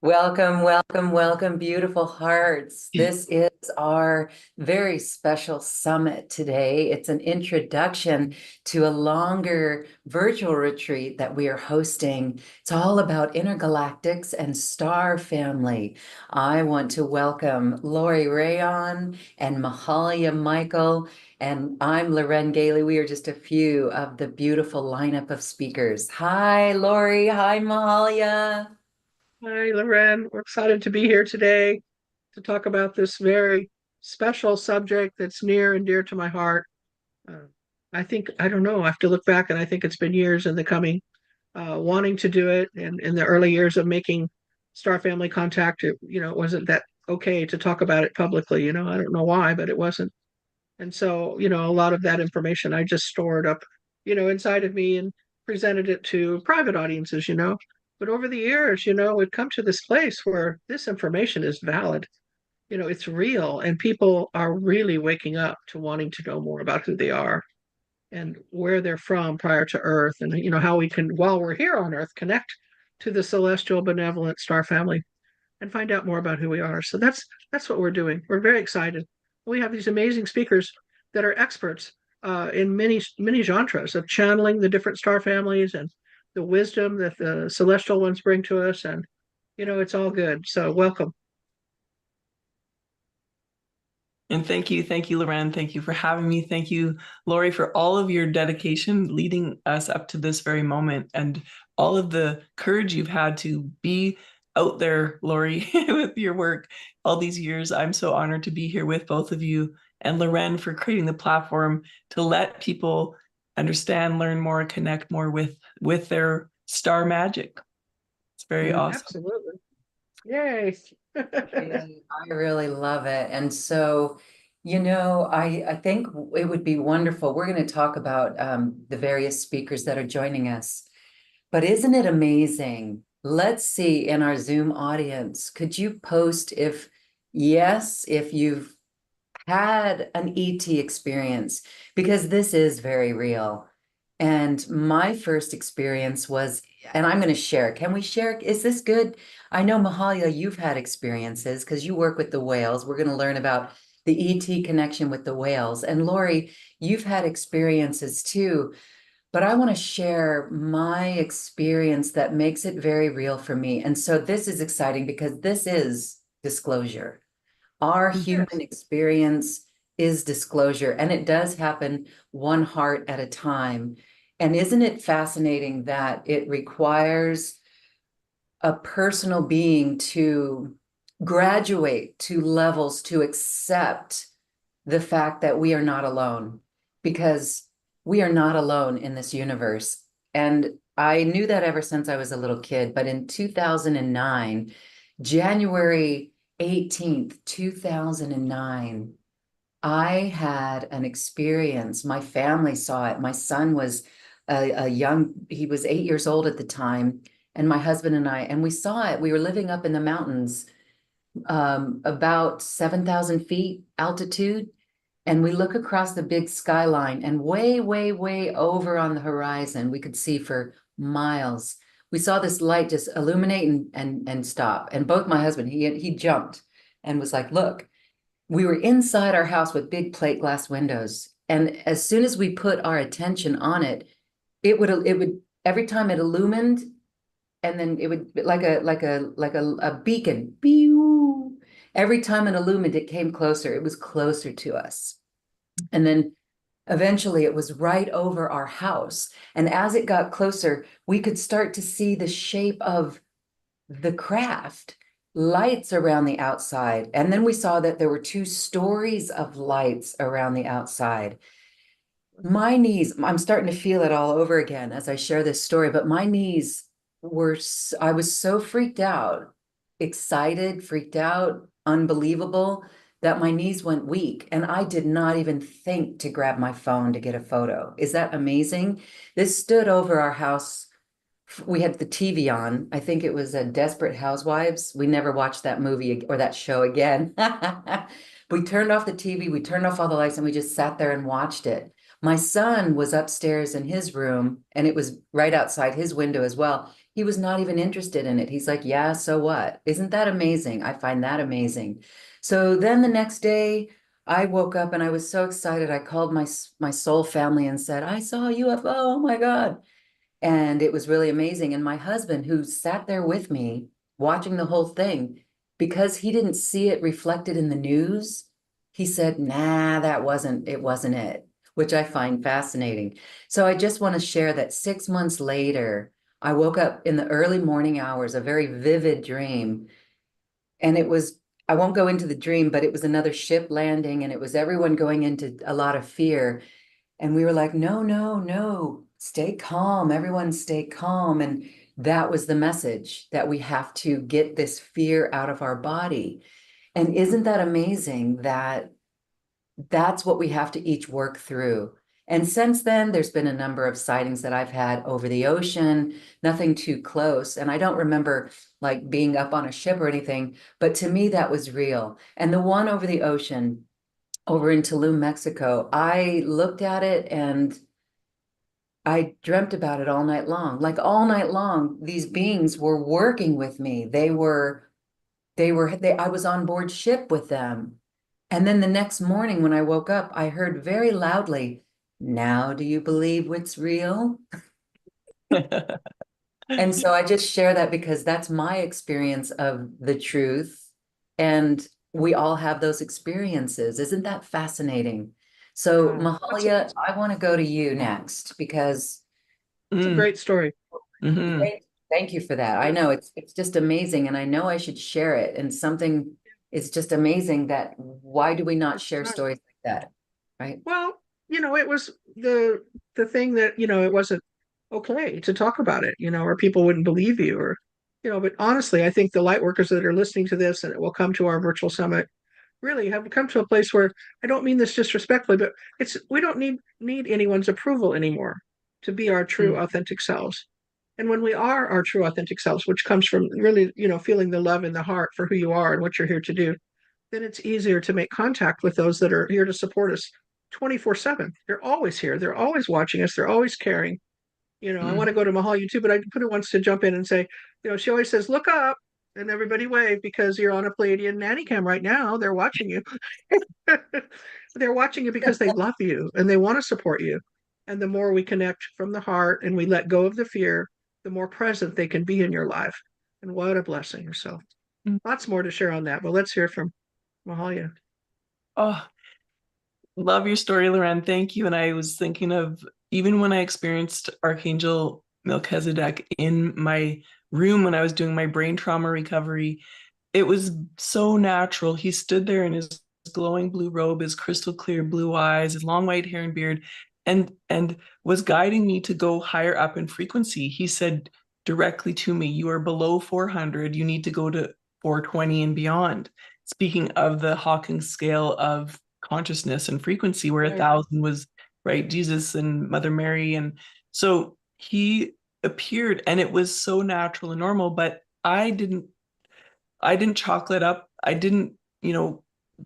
Welcome, welcome, welcome, beautiful hearts. This is our very special summit today. It's an introduction to a longer virtual retreat that we are hosting. It's all about intergalactics and star family. I want to welcome Lori Rayon and Mahalia Michael, and I'm Loren Gailey. We are just a few of the beautiful lineup of speakers. Hi, Lori. Hi, Mahalia. Hi, Loren. We're excited to be here today to talk about this very special subject that's near and dear to my heart. Uh, I don't know, I have to look back and I think it's been years in the coming, wanting to do it. And in the early years of making Star Family contact, it wasn't that okay to talk about it publicly. I don't know why, but it wasn't. And so, a lot of that information I just stored up, inside of me and presented it to private audiences. But over the years, we've come to this place where this information is valid. It's real, and people are really waking up to wanting to know more about who they are and where they're from prior to Earth, and how we can, while we're here on Earth, connect to the celestial benevolent star family and find out more about who we are. So that's what we're doing. We're very excited. We have these amazing speakers that are experts in many genres of channeling the different star families and the wisdom that the celestial ones bring to us, and it's all good. So welcome. And thank you, Loren. Thank you for having me. Thank you, Lori, for all of your dedication leading us up to this very moment and all of the courage you've had to be out there, Lori, with your work all these years. I'm so honored to be here with both of you, and Loren for creating the platform to let people understand, learn more, connect more with their star magic. It's very awesome. Absolutely. Yay. I really love it. And so, I think it would be wonderful. We're going to talk about the various speakers that are joining us. But isn't it amazing? Let's see in our Zoom audience, could you post if you've had an ET experience? Because this is very real. And my first experience was, and I'm going to share. Can we share? Is this good? I know, Mahalia, you've had experiences because you work with the whales. We're going to learn about the ET connection with the whales. And Lori, you've had experiences too. But I want to share my experience that makes it very real for me. And so this is exciting because this is disclosure. Our Yes. human experience is disclosure, and it does happen one heart at a time. And isn't it fascinating that it requires a personal being to graduate to levels to accept the fact that we are not alone, because we are not alone in this universe. And I knew that ever since I was a little kid, but in 2009, January 18th, 2009, I had an experience. My family saw it. My son was he was 8 years old at the time, and my husband and and we saw it. We were living up in the mountains, about 7,000 feet altitude. And we look across the big skyline, and way, way, way over on the horizon, we could see for miles. We saw this light just illuminate and stop. And both my husband, he jumped and was like, look, we were inside our house with big plate glass windows. And as soon as we put our attention on it, it would every time it illumined, and then it would like a beacon. Pew! Every time it illumined, it came closer. It was closer to us. And then eventually it was right over our house. And as it got closer, we could start to see the shape of the craft, lights around the outside. And then we saw that there were 2 stories of lights around the outside. My knees, I'm starting to feel it all over again as I share this story, but my knees I was so freaked out, excited, freaked out, unbelievable, that my knees went weak. And I did not even think to grab my phone to get a photo. Is that amazing? This stood over our house. We had the TV on. I think it was a Desperate Housewives. We never watched that movie or that show again. We turned off the TV, we turned off all the lights, and we just sat there and watched it. My son was upstairs in his room, and it was right outside his window as well. he was not even interested in it. He's like, yeah, so what? Isn't that amazing? I find that amazing. So then the next day, I woke up and I was so excited. I called my soul family and said, I saw a UFO. Oh my God. And it was really amazing. And my husband, who sat there with me watching the whole thing, because he didn't see it reflected in the news, he said, nah, it wasn't it, which I find fascinating. So I just want to share that 6 months later, I woke up in the early morning hours, a very vivid dream. And it was, I won't go into the dream, but it was another ship landing and it was everyone going into a lot of fear. And we were like, no, no, no, stay calm. Everyone stay calm. And that was the message, that we have to get this fear out of our body. And isn't that amazing that that's what we have to each work through? And since then, there's been a number of sightings that I've had over the ocean, nothing too close. And I don't remember like being up on a ship or anything, but to me, that was real. And the one over the ocean, over in Tulum, Mexico, I looked at it and I dreamt about it all night long. Like all night long, these beings were working with me. I was on board ship with them. And then the next morning when I woke up, I heard very loudly, now do you believe it's real? And so I just share that because that's my experience of the truth. And we all have those experiences. Isn't that fascinating? So, Yeah, Mahalia, I want to go to you next because it's a Mm, great story. mhm. thank you for that. I know it's just amazing, and I know I should share it. And something is just amazing that why do we not share Right. stories like that? Right? Well, it was the thing that, it wasn't okay to talk about it, or people wouldn't believe you or, but honestly, I think the light workers that are listening to this and it will come to our virtual summit really have come to a place where I don't mean this disrespectfully, but we don't need anyone's approval anymore to be our true Mm. authentic selves. And when we are our true authentic selves, which comes from really, feeling the love in the heart for who you are and what you're here to do, then it's easier to make contact with those that are here to support us 24/7. They're always here. They're always watching us. They're always caring. I want Mm. to go to Mahalia too, but I put it wants to jump in and say, she always says, look up and everybody wave because you're on a Pleiadian nanny cam right now. They're watching you. They're watching you because they love you and they want to support you. And the more we connect from the heart and we let go of the fear, the more present they can be in your life. And what a blessing. So Mm. lots more to share on that, but let's hear from Mahalia. Oh, love your story, Loren. Thank you. And I was thinking of even when I experienced Archangel Melchizedek in my room when I was doing my brain trauma recovery, it was so natural. He stood there in his glowing blue robe, his crystal clear blue eyes, his long white hair and beard, and was guiding me to go higher up in frequency. He said directly to me, "You are below 400. You need to go to 420 and beyond." Speaking of the Hawking scale of consciousness and frequency, where a Right. thousand was right, Jesus and Mother Mary, and so he appeared, and it was so natural and normal. But I didn't chocolate up. I didn't,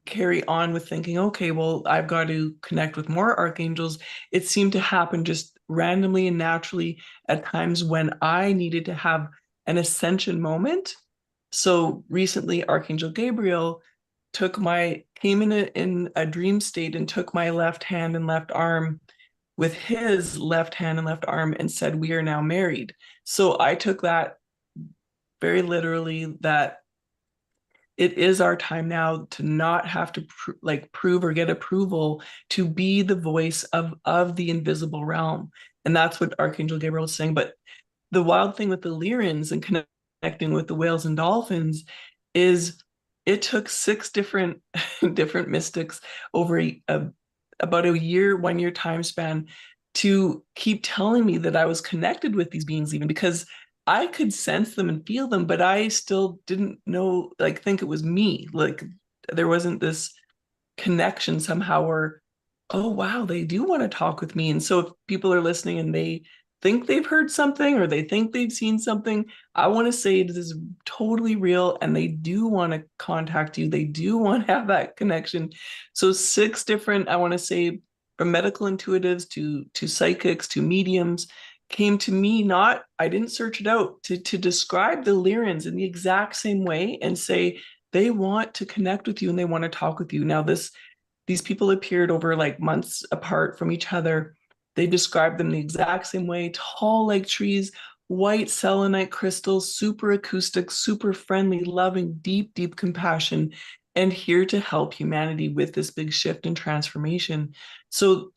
carry on with thinking, okay, well, I've got to connect with more archangels. It seemed to happen just randomly and naturally at times when I needed to have an ascension moment. So recently, Archangel Gabriel came in a dream state and took my left hand and left arm with his left hand and left arm and said, "We are now married." So I took that very literally, that it is our time now to not have to prove or get approval to be the voice of the invisible realm. And that's what Archangel Gabriel is saying. But the wild thing with the Lyrans and connecting with the whales and dolphins is it took six different different mystics over about a year, 1 year time span to keep telling me that I was connected with these beings, even because I could sense them and feel them, but I still didn't know, think it was me. Like there wasn't this connection somehow where, oh wow, they do want to talk with me. And so if people are listening and they think they've heard something or they think they've seen something, I want to say this is totally real and they do want to contact you. They do want to have that connection. So six different, I want to say, from medical intuitives to psychics to mediums, came to me, not, I didn't search it out, to describe the Lyrans in the exact same way and say they want to connect with you and they want to talk with you. Now, these people appeared over like months apart from each other. They described them the exact same way, tall like trees, white selenite crystals, super acoustic, super friendly, loving, deep, deep compassion, and here to help humanity with this big shift and transformation. So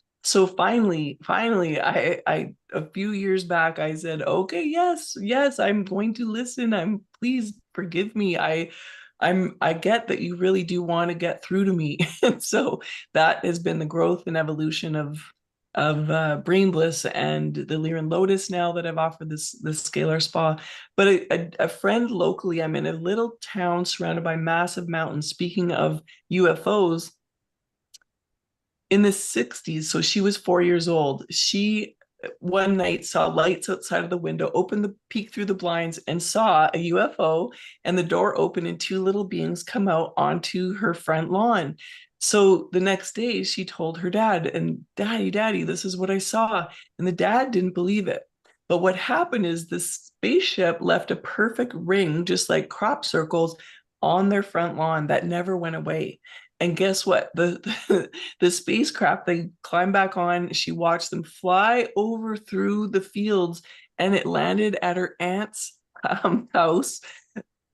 finally, I a few years back, I said, okay, yes, I'm going to listen. Please forgive me. I get that you really do want to get through to me. And so that has been the growth and evolution of Brain Bliss and the Lyran Lotus now that I've offered this scalar spa. But a friend locally, I'm in a little town surrounded by massive mountains. Speaking of UFOs, in the 60s, so she was 4 years old. She one night saw lights outside of the window, opened the peek through the blinds, and saw a UFO, and the door opened and two little beings come out onto her front lawn. So the next day she told her dad, and Daddy, this is what I saw. And the dad didn't believe it. But what happened is the spaceship left a perfect ring, just like crop circles, on their front lawn that never went away. And guess what? The spacecraft they climbed back on, she watched them fly over through the fields, and it landed at her aunt's house,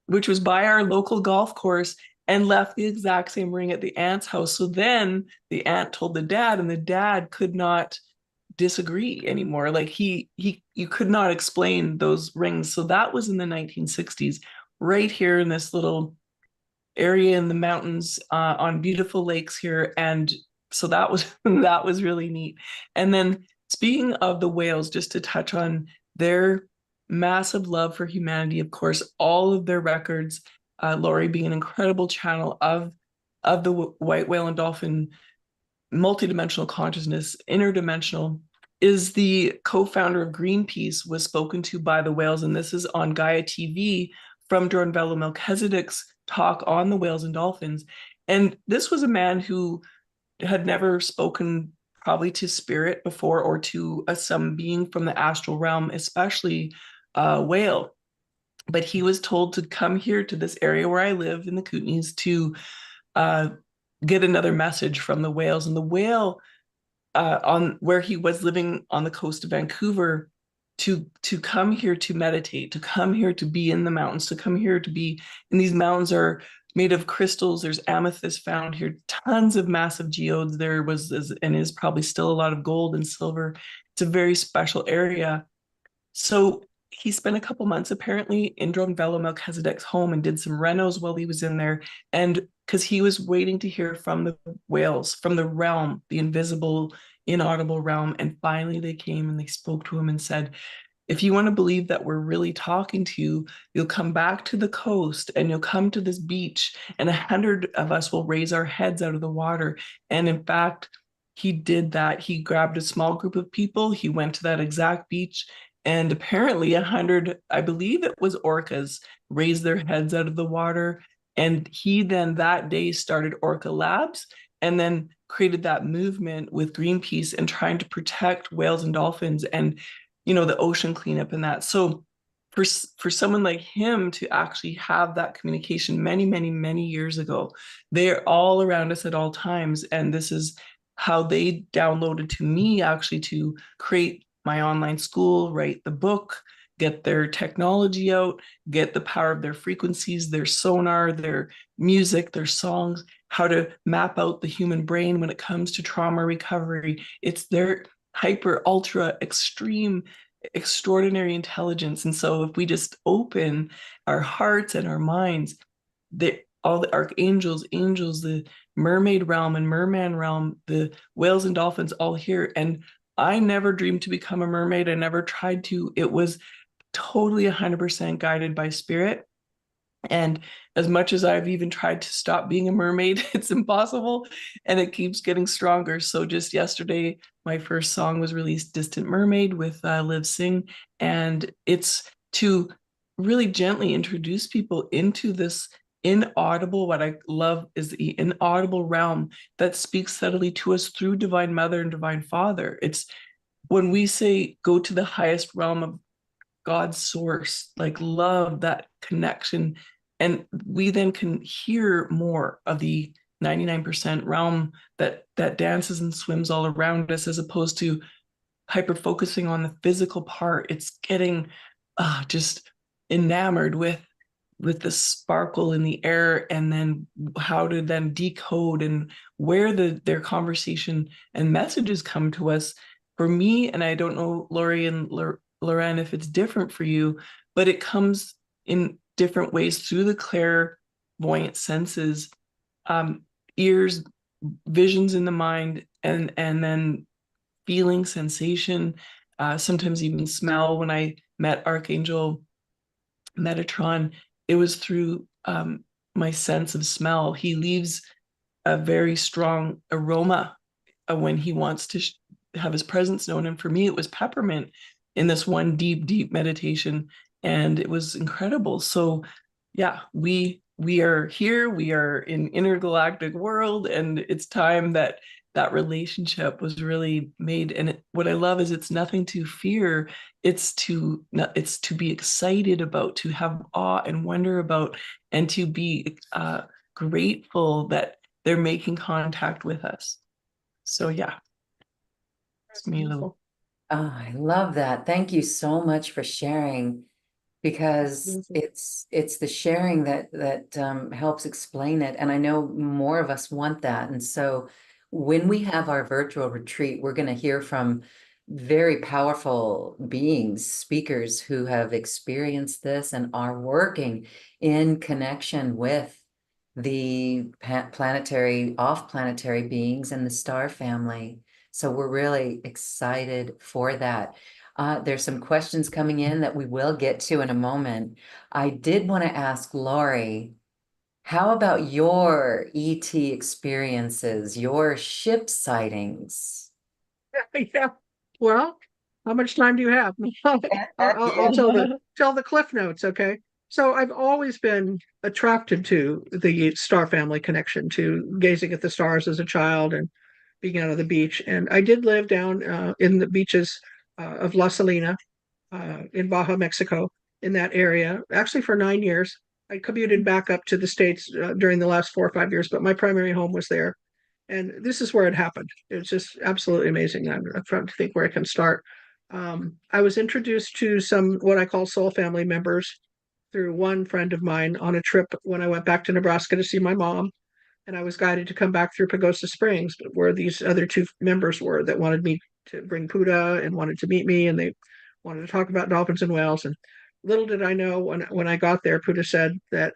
which was by our local golf course, and left the exact same ring at the aunt's house. So then the aunt told the dad, and the dad could not disagree anymore. Like you could not explain those rings. So that was in the 1960s, right here in this little area in the mountains on beautiful lakes here. And so that was that was really neat. And then speaking of the whales, just to touch on their massive love for humanity, of course, all of their records, Lori being an incredible channel of the white whale and dolphin multidimensional consciousness, interdimensional, is the co-founder of Greenpeace, was spoken to by the whales. And this is on Gaia TV from Jordan Velo Melchizedek's talk on the whales and dolphins. And this was a man who had never spoken probably to spirit before, or to some being from the astral realm, especially a whale. But he was told to come here to this area where I live in the Kootenays to get another message from the whales. And the whale on where he was living on the coast of Vancouver, to come here to meditate, to come here to be in the mountains, to come here to be, and these mountains are made of crystals. There's amethyst found here, tons of massive geodes. There was and is probably still a lot of gold and silver. It's a very special area. So he spent a couple months apparently in Jordan Velo Melchizedek's home and did some renos while he was in there. And because he was waiting to hear from the whales, from the realm, the invisible, inaudible realm. And finally they came and they spoke to him and said, if you want to believe that we're really talking to you, you'll come back to the coast and you'll come to this beach, and 100 of us will raise our heads out of the water. And in fact, he did that. He grabbed a small group of people. He went to that exact beach, and apparently 100, I believe it was orcas, raised their heads out of the water. And he then that day started Orca Labs, and then created that movement with Greenpeace and trying to protect whales and dolphins and, the ocean cleanup and that. So for someone like him to actually have that communication many, many, many years ago, they're all around us at all times. And this is how they downloaded to me actually to create my online school, write the book, get their technology out, get the power of their frequencies, their sonar, their music, their songs, how to map out the human brain when it comes to trauma recovery. It's their hyper, ultra, extreme, extraordinary intelligence. And so if we just open our hearts and our minds, all the archangels, angels, the mermaid realm and merman realm, the whales and dolphins all here. And I never dreamed to become a mermaid. I never tried to. It was totally 100% guided by spirit. And as much as I've even tried to stop being a mermaid, it's impossible, and it keeps getting stronger. So just yesterday, my first song was released, Distant Mermaid, with Liv Singh. And it's to really gently introduce people into this inaudible, what I love is the inaudible realm that speaks subtly to us through Divine Mother and Divine Father. It's when we say go to the highest realm of God's source, like love, that connection, and we then can hear more of the 99% realm that dances and swims all around us, as opposed to hyper focusing on the physical part. It's getting just enamored with the sparkle in the air, and then how to then decode and where their conversation and messages come to us. For me, and I don't know, Lori and Loren, if it's different for you, but it comes in different ways through the clairvoyant senses, um, ears, visions in the mind, and then feeling, sensation, sometimes even smell. When I met Archangel Metatron, it was through my sense of smell. He leaves a very strong aroma when he wants to have his presence known. And for me, it was peppermint in this one deep, deep meditation. And it was incredible. So yeah, we are here, we are in intergalactic world, and it's time that that relationship was really made. And what I love is it's nothing to fear. It's to be excited about, to have awe and wonder about, and to be grateful that they're making contact with us. So yeah, it's me, Lou. Oh, I love that. Thank you so much for sharing, because it's the sharing that helps explain it. And I know more of us want that. And so when we have our virtual retreat, we're going to hear from very powerful beings, speakers who have experienced this and are working in connection with the planetary, off-planetary beings and the star family. So we're really excited for that. There's some questions coming in that we will get to in a moment. I did want to ask Lori, how about your ET experiences, your ship sightings? Yeah. Well, how much time do you have? I'll tell the cliff notes, okay? So I've always been attracted to the star family connection, to gazing at the stars as a child and being out on the beach. And I did live down in the beaches of La Salina in Baja, Mexico, in that area, actually for 9 years. I commuted back up to the States during the last 4 or 5 years, but my primary home was there. And this is where it happened. It's just absolutely amazing. I'm trying to think where I can start. I was introduced to some what I call soul family members through one friend of mine on a trip when I went back to Nebraska to see my mom. And I was guided to come back through Pagosa Springs, where these other two members were that wanted me to bring Puda and wanted to meet me. And they wanted to talk about dolphins and whales. And little did I know when I got there, Puda said that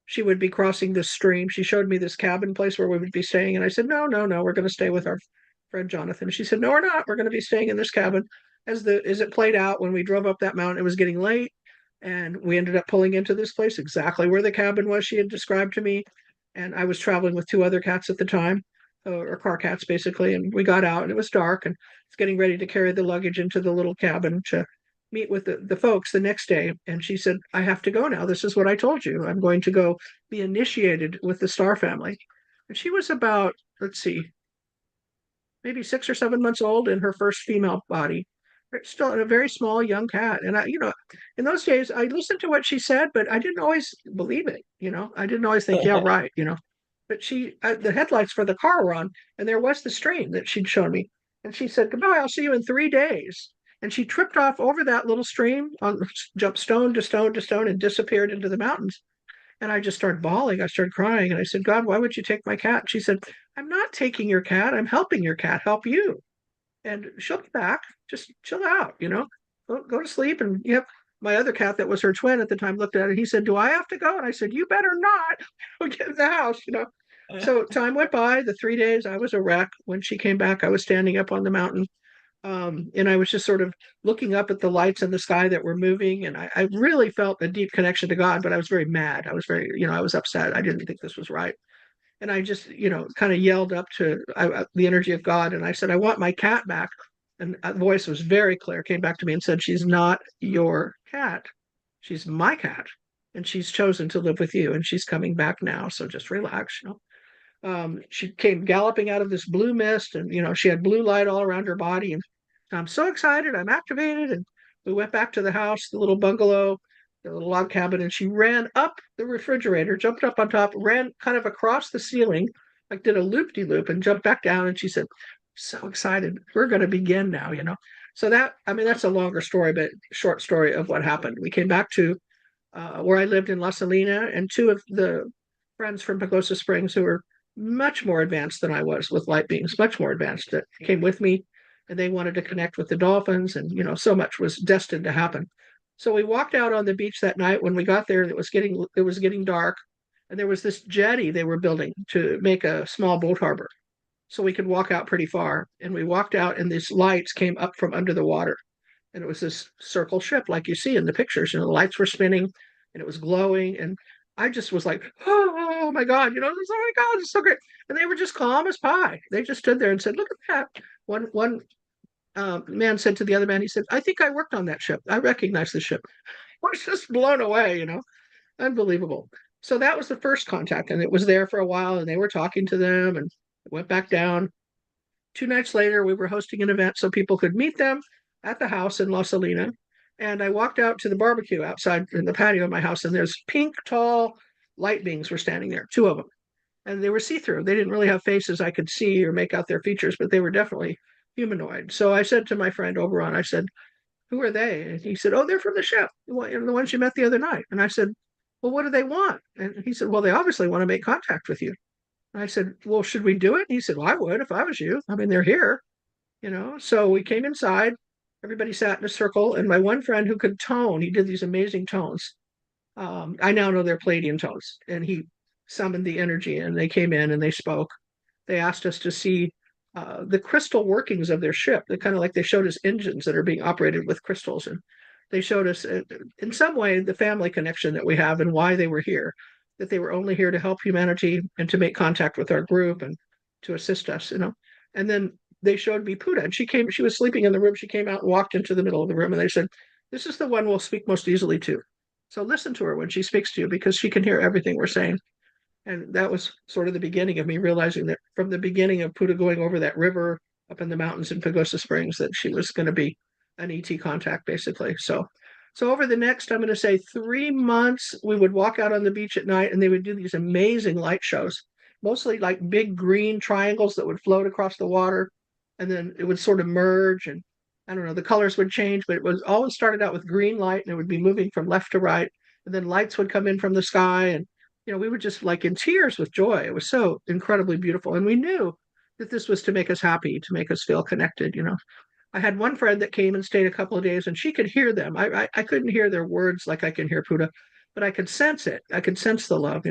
she would be crossing this stream. She showed me this cabin place where we would be staying. And I said, no, no, no, we're going to stay with our friend Jonathan. She said, no, we're not. We're going to be staying in this cabin. As it played out, when we drove up that mountain, it was getting late. And we ended up pulling into this place exactly where the cabin was she had described to me. And I was traveling with two other cats at the time, or car cats basically. And we got out and it was dark and it's getting ready to carry the luggage into the little cabin to meet with the folks the next day. And she said, I have to go now. This is what I told you. I'm going to go be initiated with the Star family. And she was about, let's see, maybe 6 or 7 months old in her first female body. Still a very small young cat. And in those days, I listened to what she said, but I didn't always believe it. I didn't always think, yeah, right. But the headlights for the car were on, and there was the stream that she'd shown me. And she said, goodbye, I'll see you in 3 days. And she tripped off over that little stream, jumped stone to stone to stone, and disappeared into the mountains. And I just started bawling. I started crying. And I said, God, why would you take my cat? She said, I'm not taking your cat. I'm helping your cat help you. And she'll be back. Just chill out. Go to sleep. And yep, my other cat that was her twin at the time looked at it. He said, do I have to go? And I said, you better not. Get in the house. So time went by, the 3 days, I was a wreck. When she came back, I was standing up on the mountain. And I was just sort of looking up at the lights in the sky that were moving. And I really felt a deep connection to God, but I was very mad. I was I was upset. I didn't think this was right. And I just, kind of yelled up to the energy of God. And I said, I want my cat back. And the voice was very clear, came back to me and said, she's not your cat. She's my cat. And she's chosen to live with you. And she's coming back now. So just relax. She came galloping out of this blue mist, and she had blue light all around her body. And I'm so excited, I'm activated. And we went back to the house, the little bungalow, the little log cabin, and she ran up the refrigerator, jumped up on top, ran kind of across the ceiling, like did a loop-de-loop, and jumped back down. And she said, so excited, we're going to begin now. So that's a longer story, but short story of what happened. We came back to where I lived in La Salina, and two of the friends from Pagosa Springs who were much more advanced than I was with light beings, much more advanced, that came with me, and they wanted to connect with the dolphins, and so much was destined to happen. So we walked out on the beach that night. When we got there, it was getting dark, and there was this jetty they were building to make a small boat harbor, so we could walk out pretty far. And we walked out, and these lights came up from under the water, and it was this circle ship like you see in the pictures. The lights were spinning, and it was glowing, and I just was like, oh my God, oh my God, it's so great. And they were just calm as pie. They just stood there and said, look at that. One man said to the other man, he said, I think I worked on that ship. I recognize the ship. I was just blown away, unbelievable. So that was the first contact, and it was there for a while, and they were talking to them, and went back down. 2 nights later, we were hosting an event so people could meet them at the house in La Salina. And I walked out to the barbecue outside in the patio of my house, and there's pink, tall light beings were standing there, two of them. And they were see-through. They didn't really have faces I could see or make out their features, but they were definitely humanoid. So I said to my friend Oberon, I said, who are they? And he said, oh, they're from the ship, the ones you met the other night. And I said, well, what do they want? And he said, well, they obviously want to make contact with you. And I said, well, should we do it? And he said, well, I would if I was you. I mean, they're here. So we came inside. Everybody sat in a circle, and my one friend who could tone, he did these amazing tones. I now know they're Palladian tones, and he summoned the energy, and they came in and they spoke. They asked us to see the crystal workings of their ship. They kind of like they showed us engines that are being operated with crystals, and they showed us in some way the family connection that we have and why they were here. That they were only here to help humanity and to make contact with our group and to assist us. And then they showed me Puda, and she was sleeping in the room. She came out and walked into the middle of the room, and they said, this is the one we'll speak most easily to. So listen to her when she speaks to you, because she can hear everything we're saying. And that was sort of the beginning of me realizing that from the beginning of Puda going over that river up in the mountains in Pagosa Springs, that she was going to be an ET contact, basically. So over the next, I'm going to say 3 months, we would walk out on the beach at night, and they would do these amazing light shows, mostly like big green triangles that would float across the water, and then it would sort of merge, and I don't know, the colors would change, but it was always started out with green light, and it would be moving from left to right, and then lights would come in from the sky, and we were just like in tears with joy. It was so incredibly beautiful, and we knew that this was to make us happy, to make us feel connected. I had one friend that came and stayed a couple of days, and she could hear them. I couldn't hear their words like I can hear Puda, but I could sense it. I could sense the love.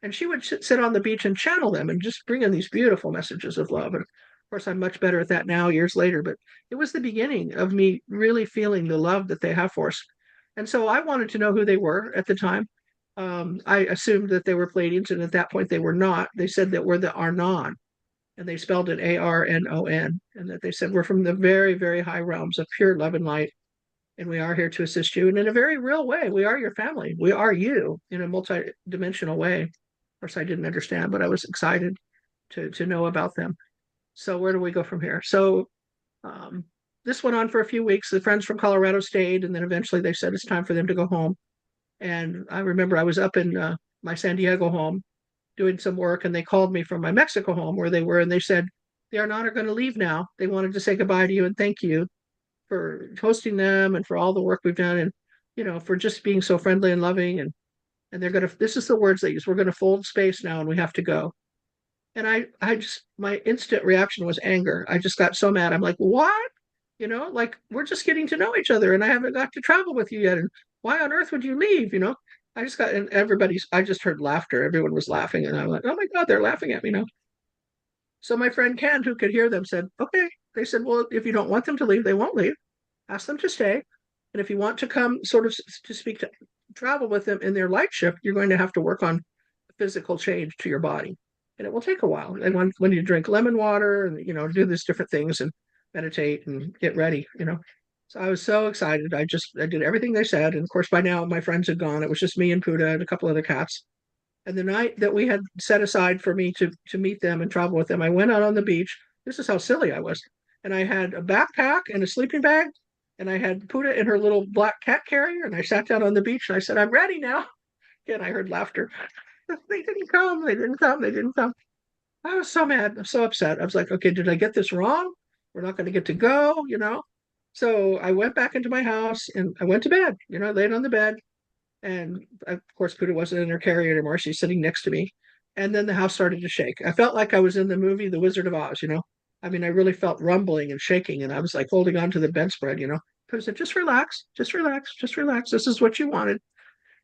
And she would sit on the beach and channel them and just bring in these beautiful messages of love. And of course, I'm much better at that now, years later, but it was the beginning of me really feeling the love that they have for us. And so I wanted to know who they were at the time. I assumed that they were Palladians, and at that point they were not. They said that we're the Arnon, and they spelled it Arnon, and that they said we're from the very, very high realms of pure love and light, and we are here to assist you. And in a very real way, we are your family. We are you in a multi-dimensional way. Of course, I didn't understand, but I was excited to know about them. So where do we go from here? So this went on for a few weeks. The friends from Colorado stayed, and then eventually they said it's time for them to go home. And I remember I was up in my San Diego home doing some work, and they called me from my Mexico home where they were, and they said, they are not going to leave now. They wanted to say goodbye to you and thank you for hosting them and for all the work we've done, and for just being so friendly and loving. And they're going to, this is the words they use, we're going to fold space now and we have to go. And I just, my instant reaction was anger. I just got so mad. I'm like, what? Like, we're just getting to know each other, and I haven't got to travel with you yet. And why on earth would you leave? I just got, and I just heard laughter. Everyone was laughing, and I'm like, oh my God, they're laughing at me now. So my friend Ken, who could hear them, said, okay. They said, well, if you don't want them to leave, they won't leave. Ask them to stay. And if you want to come sort of to speak to travel with them in their light shift, you're going to have to work on physical change to your body. And it will take a while. And when you drink lemon water and, do these different things and meditate and get ready. So I was so excited. I did everything they said. And of course, by now my friends had gone. It was just me and Puda and a couple other cats. And the night that we had set aside for me to meet them and travel with them, I went out on the beach. This is how silly I was. And I had a backpack and a sleeping bag, and I had Puda in her little black cat carrier, and I sat down on the beach and I said, I'm ready now. Again, I heard laughter. They didn't come, they didn't come, they didn't come. I was so mad. I'm so upset. I was like, okay, did I get this wrong? We're not going to get to go, you know? So I went back into my house and I went to bed, you know, laid on the bed. And of course, Puda wasn't in her carrier anymore. She's sitting next to me. And then the house started to shake. I felt like I was in the movie The Wizard of Oz, you know? I mean, I really felt rumbling and shaking. And I was like holding on to the bedspread, you know? Puda said, just relax, just relax, just relax. This is what you wanted.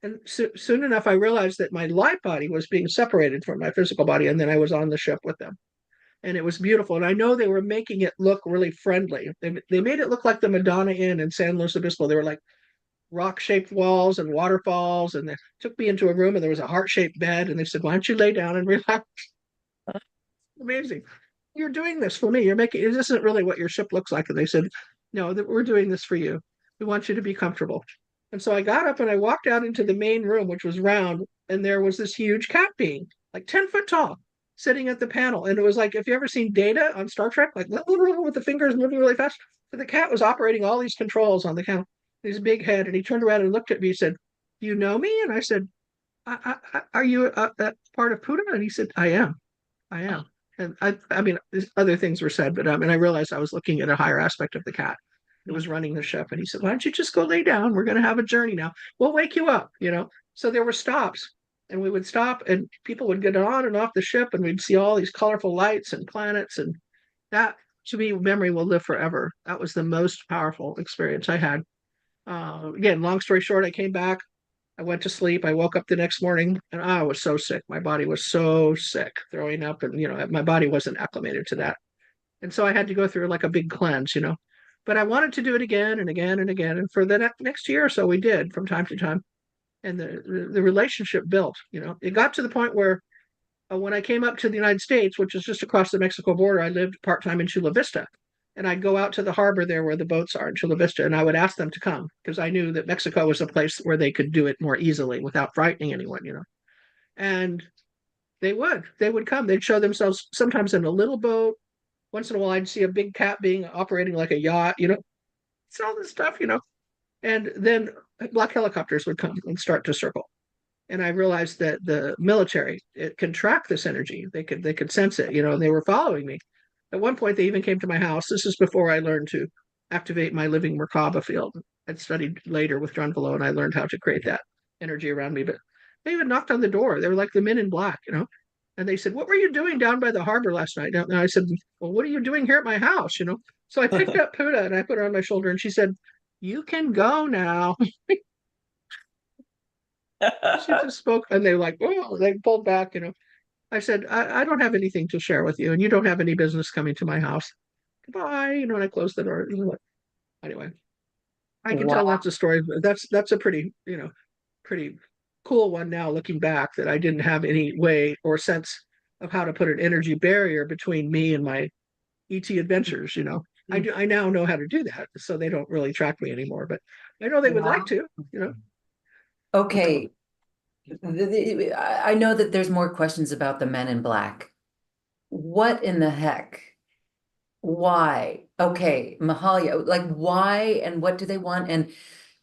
And soon enough, I realized that my light body was being separated from my physical body. And then I was on the ship with them. And it was beautiful. And I know they were making it look really friendly. They made it look like the Madonna Inn in San Luis Obispo. They were like rock-shaped walls and waterfalls. And they took me into a room and there was a heart-shaped bed. And they said, why don't you lay down and relax? Amazing. You're doing this for me. You're making, it isn't really what your ship looks like. And they said, no, that we're doing this for you. We want you to be comfortable. And so I got up and I walked out into the main room, which was round, and there was this huge cat being, like 10 foot tall, sitting at the panel. And it was like, if you ever seen Data on Star Trek, like with the fingers moving really fast, but the cat was operating all these controls on the count, his big head. And he turned around and looked at me and said, do you know me? And I said, are you that part of Puda? And he said, I am. I am. And I mean, other things were said, but I realized I was looking at a higher aspect of the cat. It was running the ship. And he said, why don't you just go lay down? We're going to have a journey now. We'll wake you up, you know? So there were stops, and we would stop and people would get on and off the ship, and we'd see all these colorful lights and planets. And that, to me, memory will live forever. That was the most powerful experience I had. Again, long story short, I came back. I went to sleep. I woke up the next morning and I was so sick. My body was so sick, throwing up, and you know, my body wasn't acclimated to that. And so I had to go through like a big cleanse, you know. But I wanted to do it again and again and again. And for the next year or so, we did from time to time. And the relationship built, you know. It got to the point where when I came up to the United States, which is just across the Mexico border, I lived part time in Chula Vista. And I'd go out to the harbor there where the boats are in Chula Vista, and I would ask them to come because I knew that Mexico was a place where they could do it more easily without frightening anyone, you know. And they would come. They'd show themselves sometimes in a little boat. Once in a while, I'd see a big cat being operating like a yacht, you know. It's all this stuff, you know. And then black helicopters would come and start to circle. And I realized that the military, it can track this energy. They could sense it, you know, and they were following me. At one point, they even came to my house. This is before I learned to activate my living Merkaba field. I'd studied later with John Valo, and I learned how to create that energy around me. But they even knocked on the door. They were like the men in black, you know. And they said, what were you doing down by the harbor last night? And I said, well, what are you doing here at my house? You know. So I picked up Puda and I put her on my shoulder, and she said, you can go now. She just spoke, and they like, oh, they pulled back, you know. I said, I don't have anything to share with you, and you don't have any business coming to my house. Goodbye, you know, and I closed the door. Anyway, I can tell Wow. lots of stories, but that's a pretty, you know, pretty cool one now looking back, that I didn't have any way or sense of how to put an energy barrier between me and my ET adventures, you know. I now know how to do that, so they don't really track me anymore, but I know they would like Wow. to, you know. Okay. I know that there's more questions about the men in black. What in the heck? Why? Okay, Mahalia, like why and what do they want? And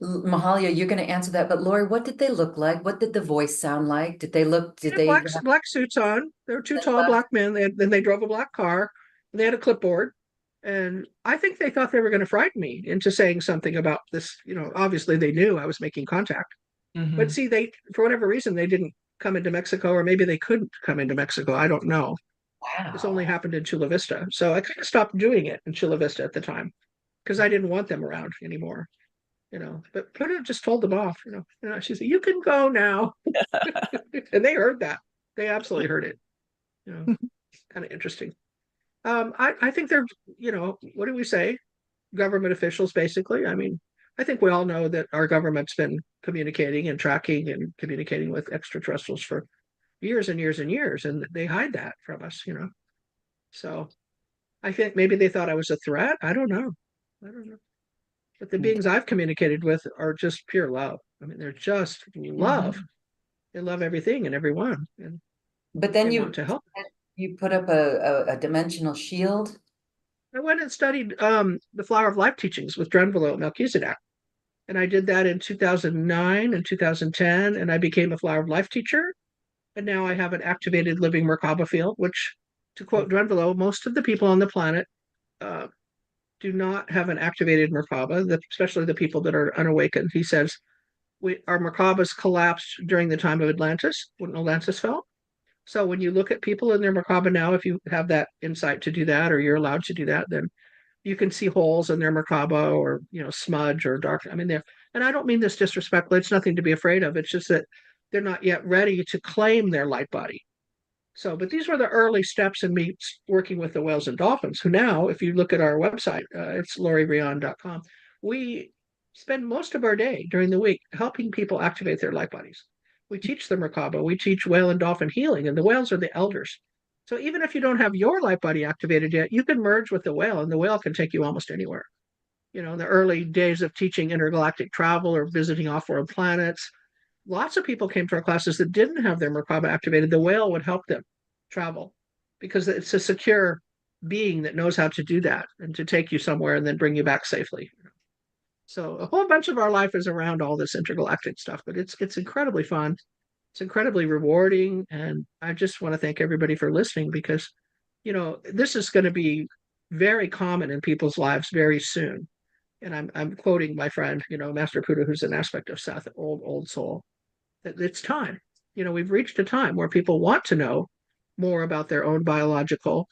Mahalia, you're going to answer that. But Lori, what did they look like? What did the voice sound like? Did They had they black suits on. They were two tall have black men. Then they drove a black car. They had a clipboard, and I think they thought they were going to frighten me into saying something about this. You know, obviously they knew I was making contact. But Mhm. see, they, for whatever reason, they didn't come into Mexico, or maybe they couldn't come into Mexico. I don't know. This only wow. happened in Chula Vista, so I kind of stopped doing it in Chula Vista at the time because I didn't want them around anymore. You know, but Puna just told them off. You know, she said, "You can go now," and they heard that. They absolutely heard it. You know, kind of interesting. I think they're, you know, what do we say? Government officials, basically. I mean, I think we all know that our government's been communicating and tracking and communicating with extraterrestrials for years and years and years, and they hide that from us, you know. So I think maybe they thought I was a threat. I don't know. I don't know. But the beings I've communicated with are just pure love. I mean, they're just love. Mhm. They love everything and everyone, and But they then want to help. you put up a dimensional shield. I went and studied the Flower of Life teachings with Drenvalo Melchizedek. And I did that in 2009 and 2010, and I became a Flower of Life teacher. And now I have an activated living Merkaba field, which, to quote Drenvalo, most of the people on the planet uh, do not have an activated Merkaba, especially the people that are unawakened. He says, our Merkabas collapsed during the time of Atlantis, when Atlantis fell. So when you look at people in their Merkaba now, if you have that insight to do that, or you're allowed to do that, then you can see holes in their Merkaba, or smudge or dark. I mean, they're, and I don't mean this disrespectfully. It's nothing to be afraid of. It's just that they're not yet ready to claim their light body. So, but these were the early steps in me working with the whales and dolphins, who now, if you look at our website, it's lauriebrion.com, we spend most of our day during the week helping people activate their light bodies. We teach the Merkaba, we teach whale and dolphin healing, and the whales are the elders. So even if you don't have your light body activated yet, you can merge with the whale, and the whale can take you almost anywhere. In the early days of teaching intergalactic travel or visiting off-world planets, lots of people came to our classes that didn't have their Merkaba activated. The whale would help them travel because it's a secure being that knows how to do that and to take you somewhere and then bring you back safely. So a whole bunch of our life is around all this intergalactic stuff, but it's incredibly fun. It's incredibly rewarding. And I just want to thank everybody for listening, because, this is going to be very common in people's lives very soon. And I'm quoting my friend, Master Buddha, who's an aspect of Seth, old soul. That it's time. We've reached a time where people want to know more about their own biological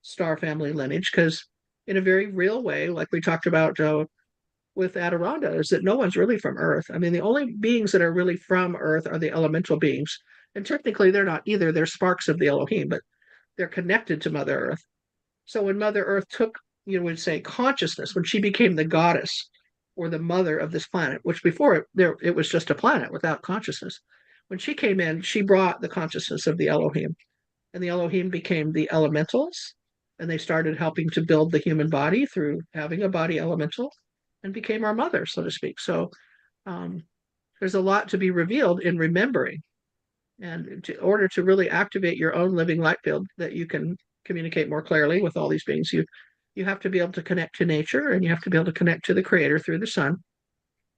star family lineage, because in a very real way, like we talked about with Adironda, is that no one's really from Earth. I mean, the only beings that are really from Earth are the elemental beings. And technically, they're not either. They're sparks of the Elohim, but they're connected to Mother Earth. So when Mother Earth took, would say consciousness, when she became the goddess or the mother of this planet, which before it was just a planet without consciousness. When she came in, she brought the consciousness of the Elohim, and the Elohim became the elementals, and they started helping to build the human body through having a body elemental, and became our mother, so to speak. So um, there's a lot to be revealed in remembering, and in order to really activate your own living light field, that you can communicate more clearly with all these beings, you have to be able to connect to nature, and you have to be able to connect to the creator through the sun.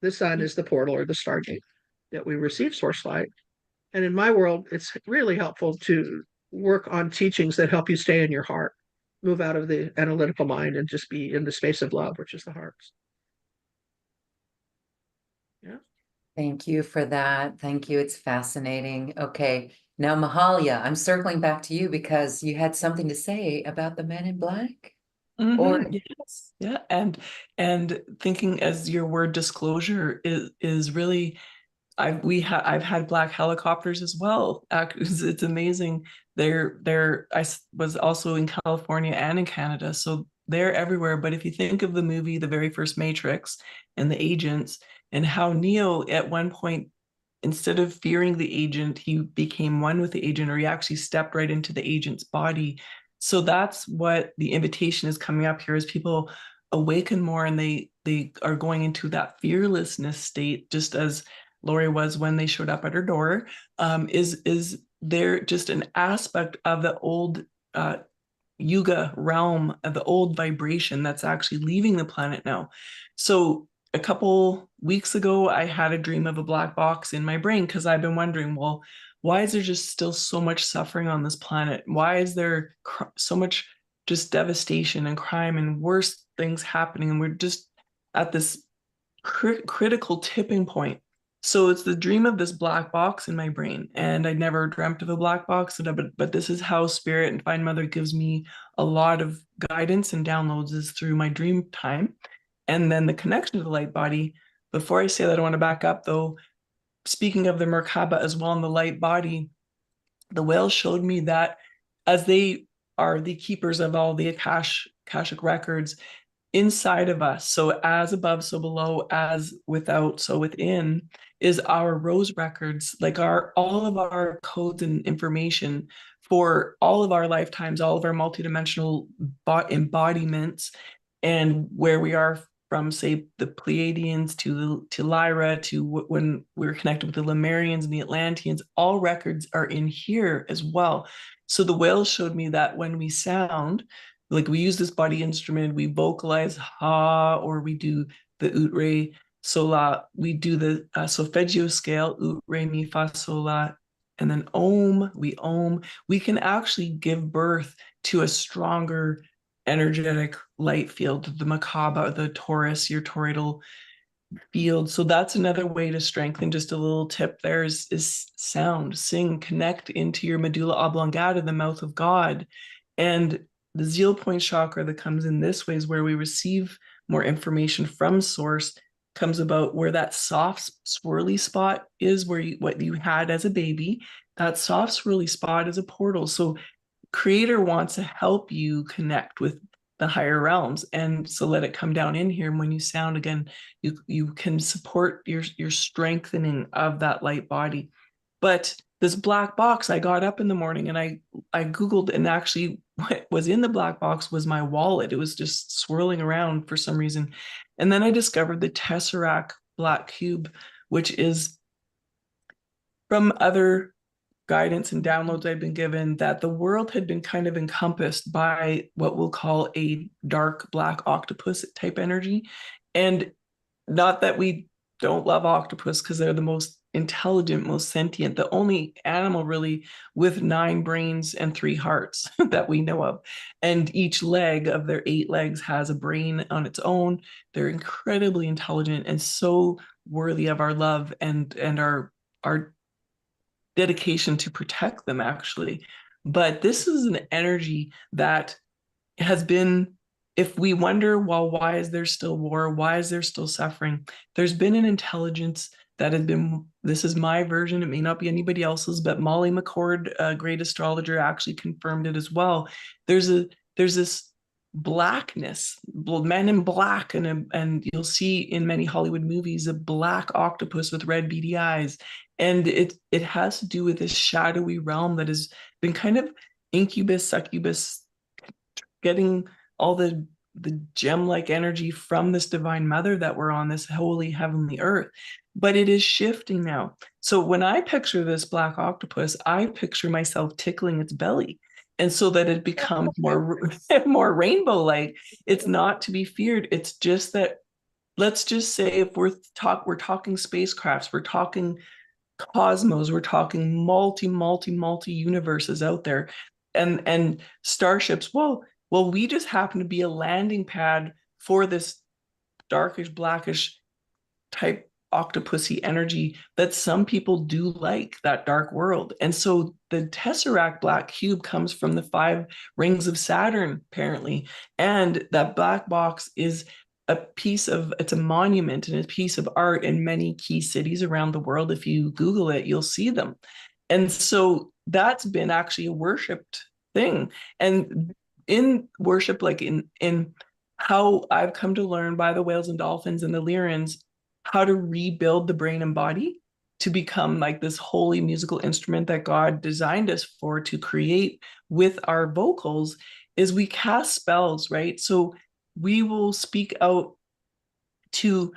The sun is the portal or the stargate that we receive source light. And in my world, it's really helpful to work on teachings that help you stay in your heart, move out of the analytical mind, and just be in the space of love, which is the heart. Yeah. Thank you for that. Thank you. It's fascinating. Okay. Now, Mahalia, I'm circling back to you because you had something to say about the Men in Black. Or Yes, yeah, and thinking as your word disclosure is really, I've had black helicopters as well. It's amazing. I was also in California and in Canada, so they're everywhere. But if you think of the movie, the very first Matrix, and the agents, and how Neo at one point, instead of fearing the agent, he became one with the agent, or he actually stepped right into the agent's body. So that's what the invitation is coming up here, as people awaken more, and they are going into that fearlessness state, just as Lori was when they showed up at her door. Is there just an aspect of the old yuga realm, of the old vibration, that's actually leaving the planet now? So a couple weeks ago, I had a dream of a black box in my brain, because I've been wondering, well, why is there just still so much suffering on this planet? Why is there so much just devastation and crime and worse things happening? And we're just at this critical tipping point. So it's the dream of this black box in my brain. And I never dreamt of a black box, but this is how Spirit and Divine Mother gives me a lot of guidance and downloads, is through my dream time. And then the connection to the light body. Before I say that, I want to back up though. Speaking of the Merkaba as well, in the light body, the whales showed me that, as they are the keepers of all the Akashic records inside of us, so as above, so below, as without, so within, is our rose records, like all of our codes and information for all of our lifetimes, all of our multidimensional embodiments, and where we are from, say, the Pleiadians to Lyra to when we were connected with the Lemurians and the Atlanteans. All records are in here as well. So the whales showed me that when we sound, like we use this body instrument, we vocalize ha, or we do the ut re sol la, we do the solfeggio scale, ut re mi fa sol la, and then om, we can actually give birth to a stronger energetic light field, the Merkaba, the Taurus, your toroidal field. So that's another way to strengthen. Just a little tip there is sound, sing, connect into your medulla oblongata, the mouth of God. And the zeal point chakra that comes in this way is where we receive more information from source, comes about where that soft swirly spot is, where what you had as a baby. That soft swirly spot is a portal. So creator wants to help you connect with the higher realms, and so let it come down in here. And when you sound again, you can support your strengthening of that light body. But this black box, I got up in the morning and I Googled, and actually what was in the black box was my wallet. It was just swirling around for some reason. And then I discovered the Tesseract black cube, which is from other guidance and downloads I've been given, that the world had been kind of encompassed by what we'll call a dark black octopus type energy. And not that we don't love octopus, because they're the most intelligent, most sentient, the only animal really with 9 brains and 3 hearts that we know of. And each leg of their 8 legs has a brain on its own. They're incredibly intelligent and so worthy of our love and our dedication to protect them, actually. But this is an energy that has been, if we wonder, well, why is there still war? Why is there still suffering? There's been an intelligence that has been, this is my version, it may not be anybody else's, but Molly McCord, a great astrologer, actually confirmed it as well. There's this blackness, men in black, and you'll see in many Hollywood movies a black octopus with red beady eyes. And it has to do with this shadowy realm that has been kind of incubus, succubus, getting all the gem-like energy from this divine mother that we're on, this holy heavenly earth. But it is shifting now. So when I picture this black octopus, I picture myself tickling its belly. And so that it becomes more rainbow-like. It's not to be feared. It's just that, let's just say, if we're talking spacecrafts, we're talking cosmos, we're talking multi universes out there, and starships. Well, we just happen to be a landing pad for this darkish, blackish type octopusy energy that some people do like, that dark world. And so the Tesseract black cube comes from the 5 rings of Saturn, apparently. And that black box is it's a monument and a piece of art in many key cities around the world. If you Google it, you'll see them. And so that's been actually a worshipped thing. And in worship, like in how I've come to learn by the whales and dolphins and the Lyrans, how to rebuild the brain and body to become like this holy musical instrument that God designed us for, to create with our vocals, is we cast spells, right? So we will speak out to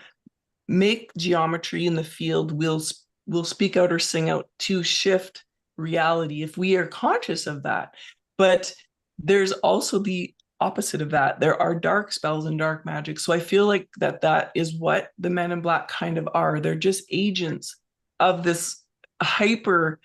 make geometry in the field. We'll speak out or sing out to shift reality if we are conscious of that. But there's also the opposite of that. There are dark spells and dark magic. So I feel like that is what the men in black kind of are. They're just agents of this hyper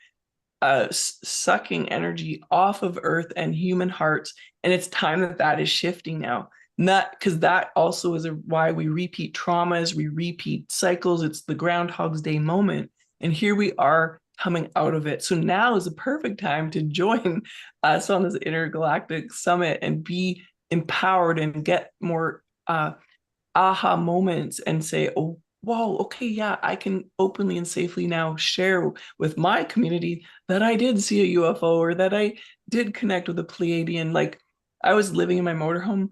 sucking energy off of earth and human hearts. And it's time that is shifting now. Not because that also is why we repeat traumas, we repeat cycles. It's the Groundhog's Day moment. And here we are coming out of it. So now is the perfect time to join us on this intergalactic summit and be empowered and get more aha moments and say, oh, whoa, okay, yeah, I can openly and safely now share with my community that I did see a UFO, or that I did connect with a Pleiadian. Like, I was living in my motorhome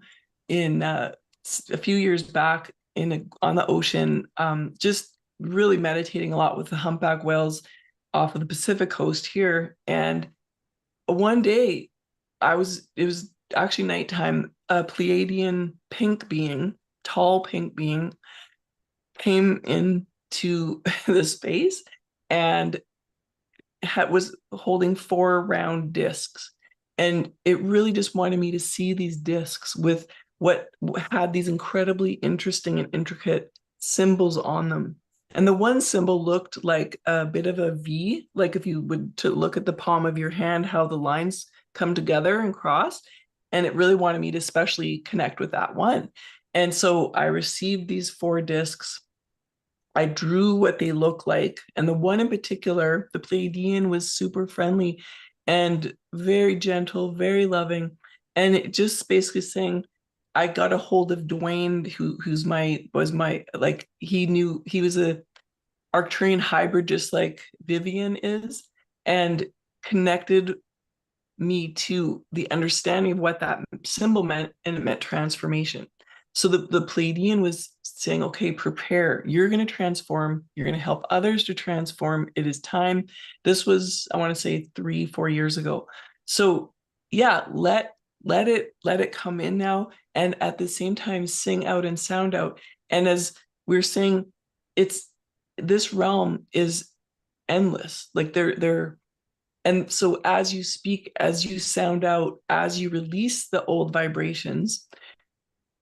in a few years back on the ocean, just really meditating a lot with the humpback whales off of the Pacific coast here. And one day it was actually nighttime, a Pleiadian pink being tall pink being came into the space and was holding 4 round discs. And it really just wanted me to see these discs with what had these incredibly interesting and intricate symbols on them. And the one symbol looked like a bit of a V, like if you would to look at the palm of your hand, how the lines come together and cross. And it really wanted me to especially connect with that one. And so I received these 4 discs. I drew what they look like. And the one in particular, the Pleiadian, was super friendly and very gentle, very loving. And it just basically saying, I got a hold of Dwayne, was my, like, he knew he was a Arcturian hybrid, just like Vivian is, and connected me to the understanding of what that symbol meant, and it meant transformation. So the Pleiadian was saying, okay, prepare. You're going to transform. You're going to help others to transform. It is time. This was, I want to say, 3-4 years ago. So yeah, let it come in now, and at the same time sing out and sound out. And as we're saying, it's this realm is endless. Like they're and so as you speak, as you sound out, as you release the old vibrations,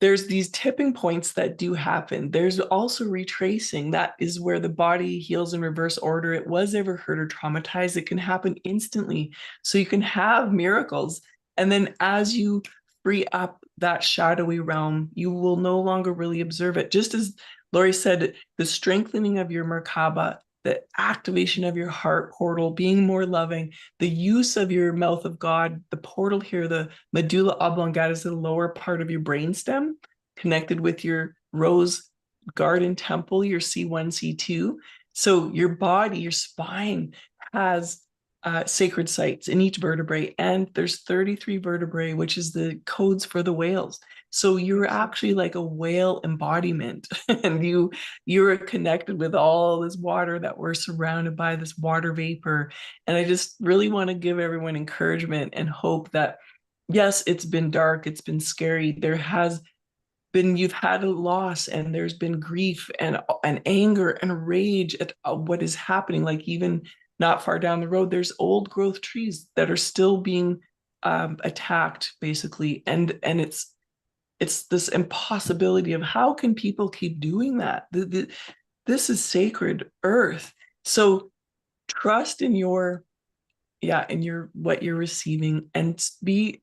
there's these tipping points that do happen. There's also retracing. That is where the body heals in reverse order. It was ever hurt or traumatized. It can happen instantly. So you can have miracles. And then as you free up that shadowy realm, you will no longer really observe it. Just as Lori said, the strengthening of your Merkaba, the activation of your heart portal, being more loving, the use of your mouth of God, the portal here, the medulla oblongata is the lower part of your brainstem, connected with your rose garden temple, your C1, C2. So your body, your spine has sacred sites in each vertebrae, and there's 33 vertebrae, which is the codes for the whales. So you're actually like a whale embodiment, and you're connected with all this water that we're surrounded by, this water vapor. And I just really want to give everyone encouragement and hope that, yes, it's been dark, it's been scary. You've had a loss, and there's been grief and anger and rage at what is happening. Like even not far down the road, there's old growth trees that are still being attacked, basically. And it's this impossibility of how can people keep doing that? This is sacred earth. So trust in your, what you're receiving, and be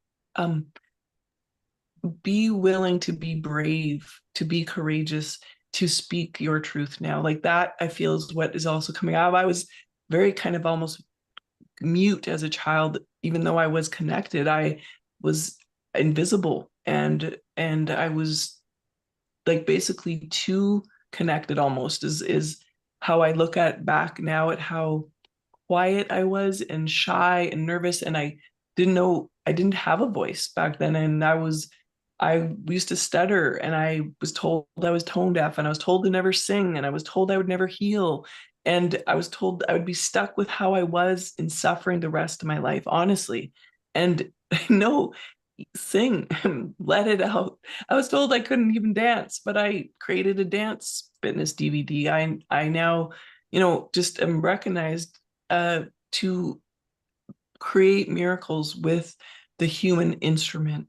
willing to be brave, to be courageous, to speak your truth now. Like that, I feel, is what is also coming out. I was very kind of almost mute as a child. Even though I was connected, I was invisible, and I was like basically too connected almost, is how I look at back now at how quiet I was and shy and nervous, and I didn't have a voice back then, and I used to stutter, and I was told I was tone deaf, and I was told to never sing, and I was told I would never heal, and I was told I would be stuck with how I was in suffering the rest of my life, honestly. And no, sing, let it out. I was told I couldn't even dance, but I created a dance fitness DVD. I now, just am recognized to create miracles with the human instrument.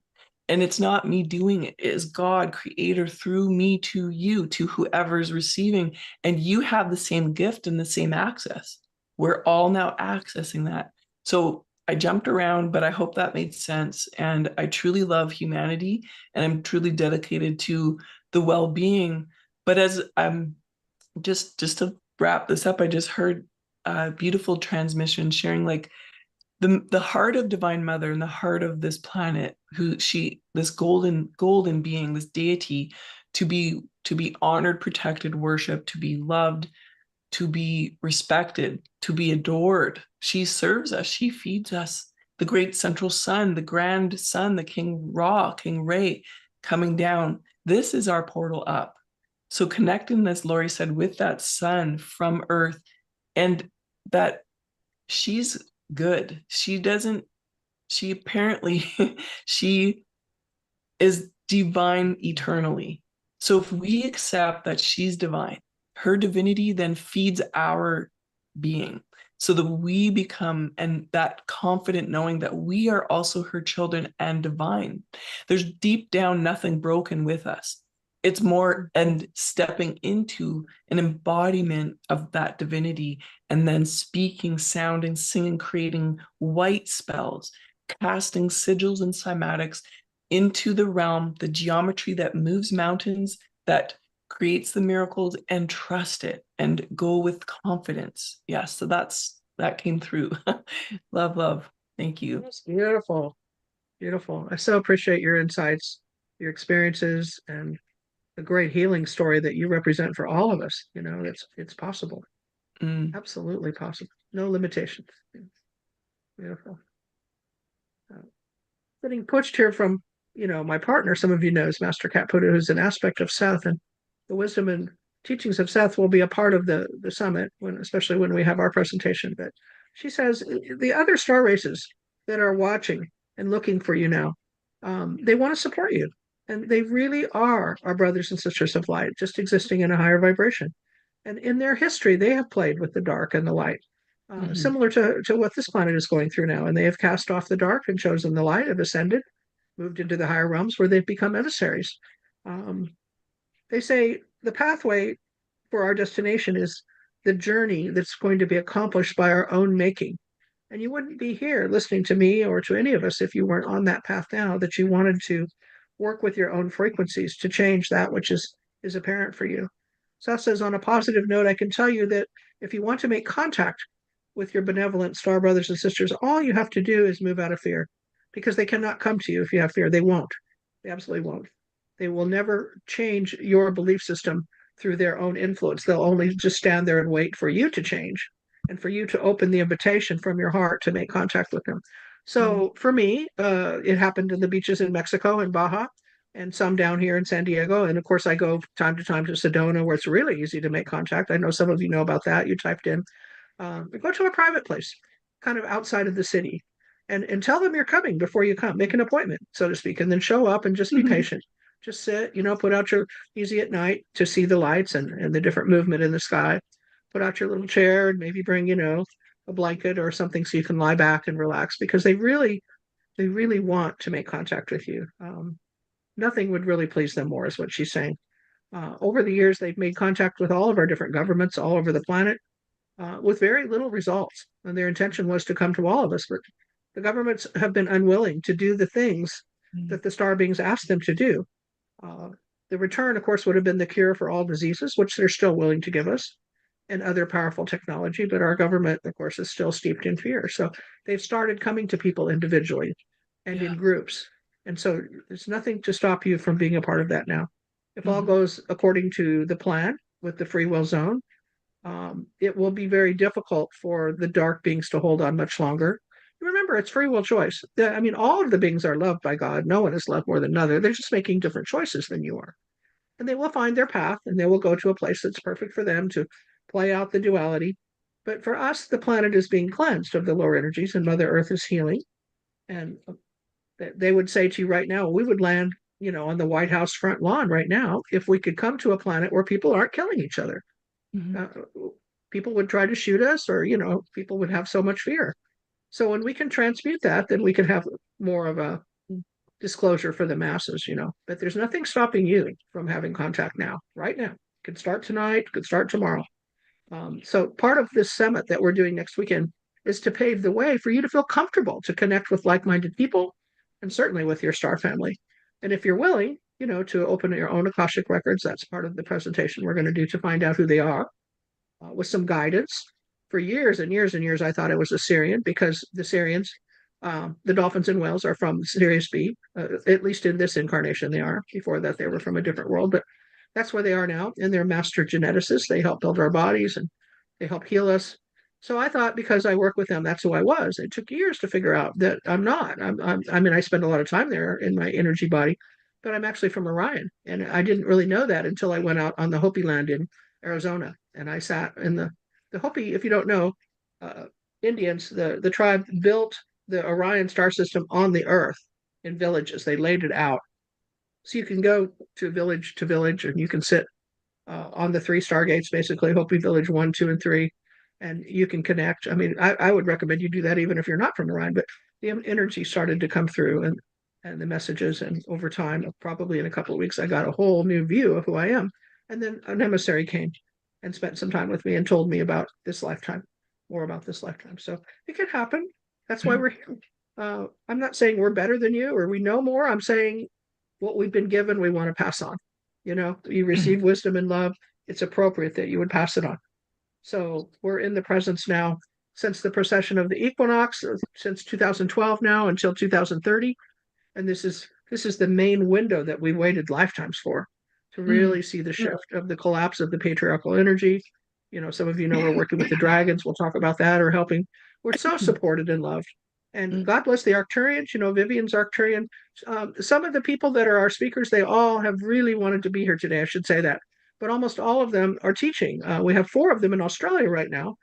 And it's not me doing it. It is God, creator, through me to you, to whoever's receiving. And you have the same gift and the same access. We're all now accessing that. So I jumped around, but I hope that made sense. And I truly love humanity, and I'm truly dedicated to the well-being. But as I'm just to wrap this up, I just heard a beautiful transmission sharing like the heart of Divine Mother and the heart of this planet, this golden being, this deity, to be honored, protected, worshiped, to be loved, to be respected, to be adored. She serves us, she feeds us. The great central sun, the grand sun, the King Ra, King Ray, coming down. This is our portal up. So connecting, as Lori said, with that sun from Earth, and that she's good. She apparently, she is divine eternally. So if we accept that she's divine, her divinity then feeds our being so that we become, and that confident knowing that we are also her children and divine. There's deep down nothing broken with us. It's more and stepping into an embodiment of that divinity and then speaking, sounding, singing, creating white spells, casting sigils and cymatics into the realm, the geometry that moves mountains, that creates the miracles, and trust it and go with confidence. Yeah, so that came through. Love, love. Thank you. That's beautiful. Beautiful. I so appreciate your insights, your experiences, and the great healing story that you represent for all of us. You know, it's possible. Mm. Absolutely possible. No limitations. Beautiful. Getting pushed here from, my partner, some of you know, is Master Kat Putta, who's an aspect of Seth, and the wisdom and teachings of Seth will be a part of the summit, especially when we have our presentation. But she says the other star races that are watching and looking for you now, they want to support you. And they really are our brothers and sisters of light, just existing in a higher vibration. And in their history, they have played with the dark and the light, similar to what this planet is going through now. And they have cast off the dark and chosen the light, have ascended, moved into the higher realms where they've become emissaries. Um, they say the pathway for our destination is the journey that's going to be accomplished by our own making. And you wouldn't be here listening to me or to any of us if you weren't on that path now, that you wanted to work with your own frequencies to change that which is apparent for you. Seth says, on a positive note, I can tell you that if you want to make contact with your benevolent star brothers and sisters, all you have to do is move out of fear, because they cannot come to you if you have fear. They won't. They absolutely won't. They will never change your belief system through their own influence. They'll only just stand there and wait for you to change and for you to open the invitation from your heart to make contact with them. So for me, it happened in the beaches in Mexico and Baja, and some down here in San Diego. And of course, I go time to time to Sedona, where it's really easy to make contact. I know some of you know about that. You typed in. Go to a private place, kind of outside of the city, and tell them you're coming before you come. Make an appointment, so to speak, and then show up and just be patient. Just sit, put out your easy at night to see the lights and the different movement in the sky. Put out your little chair and maybe bring, a blanket or something so you can lie back and relax, because they really want to make contact with you. Nothing would really please them more, is what she's saying. Over the years, they've made contact with all of our different governments all over the planet, with very little results. And their intention was to come to all of us, but the governments have been unwilling to do the things that the star beings asked them to do. Uh, the return, of course, would have been the cure for all diseases, which they're still willing to give us, and other powerful technology. But our government, of course, is still steeped in fear. So they've started coming to people individually and in groups. And so there's nothing to stop you from being a part of that now. If all goes according to the plan with the free will zone, it will be very difficult for the dark beings to hold on much longer. Remember, it's free will choice. I mean, all of the beings are loved by God. No one is loved more than another. They're just making different choices than you are. And they will find their path, and they will go to a place that's perfect for them to play out the duality. But for us, the planet is being cleansed of the lower energies, and Mother Earth is healing. And they would say to you right now, we would land, on the White House front lawn right now if we could come to a planet where people aren't killing each other. Uh, people would try to shoot us, or people would have so much fear. So when we can transmute that, then we can have more of a disclosure for the masses. But there's nothing stopping you from having contact now, right now. Could start tonight, could start tomorrow. So part of this summit that we're doing next weekend is to pave the way for you to feel comfortable to connect with like-minded people, and certainly with your star family. And if you're willing, to open your own Akashic records, that's part of the presentation we're going to do to find out who they are, with some guidance. For years and years and years, I thought it was a Sirian, because the Sirians, the dolphins and whales, are from Sirius B. At least in this incarnation, they are. Before that, they were from a different world, but that's where they are now. And they're master geneticists. They help build our bodies and they help heal us. So I thought, because I work with them, that's who I was. It took years to figure out that I'm not. I mean, I spend a lot of time there in my energy body, but I'm actually from Orion. And I didn't really know that until I went out on the Hopi land in Arizona. And I sat in the Hopi, if you don't know, uh, Indians, the tribe built the Orion star system on the earth in villages. They laid it out. So you can go to village and you can sit on the 3 stargates, basically Hopi Village 1, 2, and 3, and you can connect. I mean, I would recommend you do that even if you're not from the Rhine, but the energy started to come through and the messages, and over time, probably in a couple of weeks, I got a whole new view of who I am. And then an emissary came and spent some time with me and told me about this lifetime, more about this lifetime. So it can happen. That's why we're here. I'm not saying we're better than you or we know more. I'm saying what we've been given, we want to pass on. You receive wisdom and love. It's appropriate that you would pass it on. So we're in the presence now since the precession of the equinox, since 2012 now until 2030. And this is the main window that we waited lifetimes for, to really see the shift of the collapse of the patriarchal energy. Some of we're working with the dragons. We'll talk about that, or helping. We're so supported and loved. And God bless the Arcturians. Vivian's Arcturian. Some of the people that are our speakers, they all have really wanted to be here today. I should say that. But almost all of them are teaching. We have 4 of them in Australia right now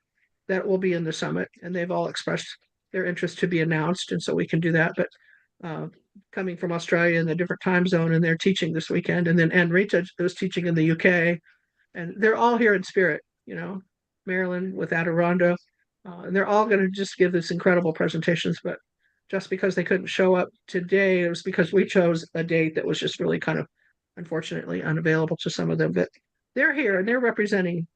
that will be in the summit, and they've all expressed their interest to be announced, and so we can do that. But coming from Australia in the different time zone, and they're teaching this weekend. And then Anne Rita is teaching in the UK, and they're all here in spirit, Marilyn with Adironda. And they're all going to just give this incredible presentations. But just because they couldn't show up today, it was because we chose a date that was just really kind of, unfortunately, unavailable to some of them. But they're here and they're representing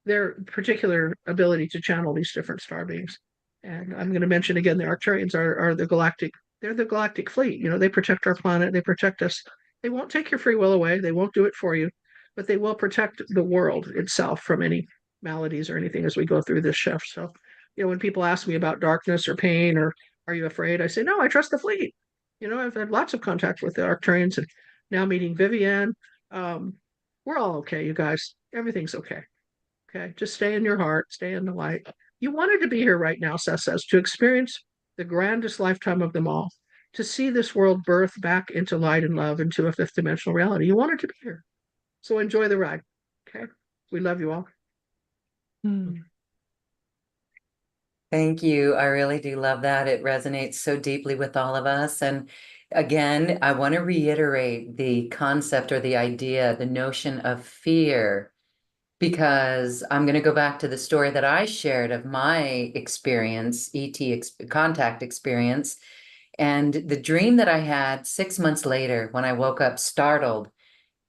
their particular ability to channel these different star beings. And I'm going to mention again, the Arcturians are they're the galactic fleet. They protect our planet, they protect us. They won't take your free will away, they won't do it for you, but they will protect the world itself from any maladies or anything as we go through this shift. So, when people ask me about darkness or pain or are you afraid, I say, no, I trust the fleet. I've had lots of contact with the Arcturians and now meeting Vivian. We're all okay, you guys. Everything's okay. Okay, just stay in your heart, stay in the light. You wanted to be here right now, Seth says, to experience the grandest lifetime of them all, to see this world birth back into light and love, into a 5th dimensional reality. You wanted to be here. So enjoy the ride. Okay, we love you all. Thank you. I really do love that. It resonates so deeply with all of us. And again, I want to reiterate the concept or the idea, the notion of fear, because I'm going to go back to the story that I shared of my experience, contact experience, and the dream that I had 6 months later when I woke up startled.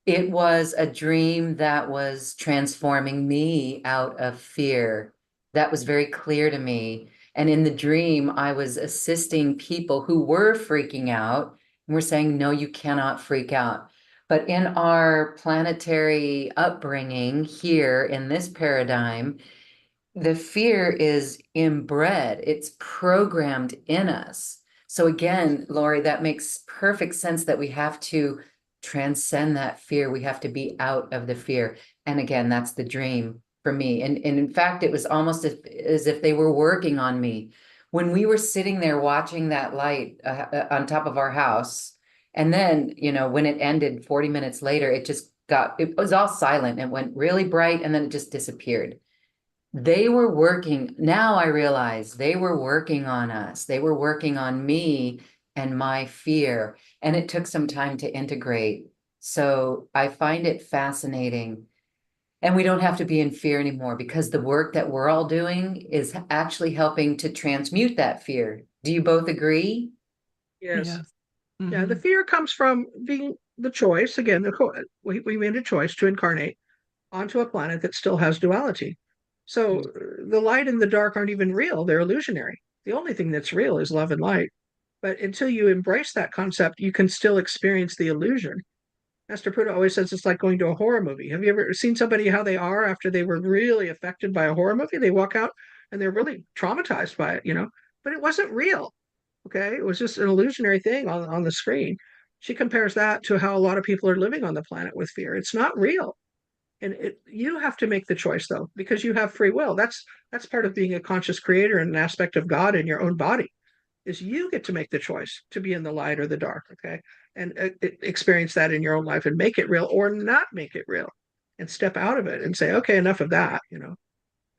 It was a dream that was transforming me out of fear. That was very clear to me. And in the dream, I was assisting people who were freaking out, and we're saying, no, you cannot freak out. But in our planetary upbringing here in this paradigm, the fear is inbred, it's programmed in us. So again, Lori, that makes perfect sense that we have to transcend that fear. We have to be out of the fear. And again, that's the dream for me. And in fact, it was almost as if they were working on me. When we were sitting there watching that light on top of our house, and then, when it ended 40 minutes later, it was all silent. It went really bright and then it just disappeared. They were working. Now I realize they were working on us. They were working on me and my fear. And it took some time to integrate. So I find it fascinating. And we don't have to be in fear anymore, because the work that we're all doing is actually helping to transmute that fear. Do you both agree? Yes. Yeah. Yeah, the fear comes from being the choice. Again, we made a choice to incarnate onto a planet that still has duality. So the light and the dark aren't even real, they're illusionary. The only thing that's real is love and light. But until you embrace that concept, you can still experience the illusion. Master Buddha always says it's like going to a horror movie. Have you ever seen somebody how they are after they were really affected by a horror movie? They walk out and they're really traumatized by it, but it wasn't real. Okay, it was just an illusionary thing on the screen. She compares that to how a lot of people are living on the planet with fear. It's not real. And you have to make the choice, though, because you have free will. That's part of being a conscious creator and an aspect of God in your own body, is you get to make the choice to be in the light or the dark, okay? And experience that in your own life and make it real or not make it real, and step out of it and say, okay, enough of that.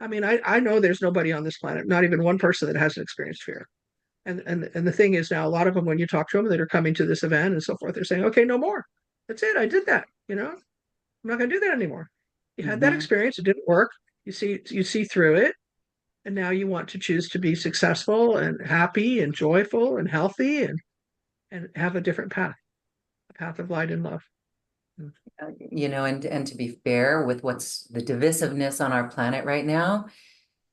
I mean, I know there's nobody on this planet, not even one person, that hasn't experienced fear. And the thing is, now a lot of them, when you talk to them that are coming to this event and so forth, they're saying, okay, no more. That's it. I did that, you know, I'm not going to do that anymore. You had that Mhm. experience. It didn't work. You see through it. And now you want to choose to be successful and happy and joyful and healthy and have a different path, a path of light and love. Mm. You know, and to be fair with what's the divisiveness on our planet right now,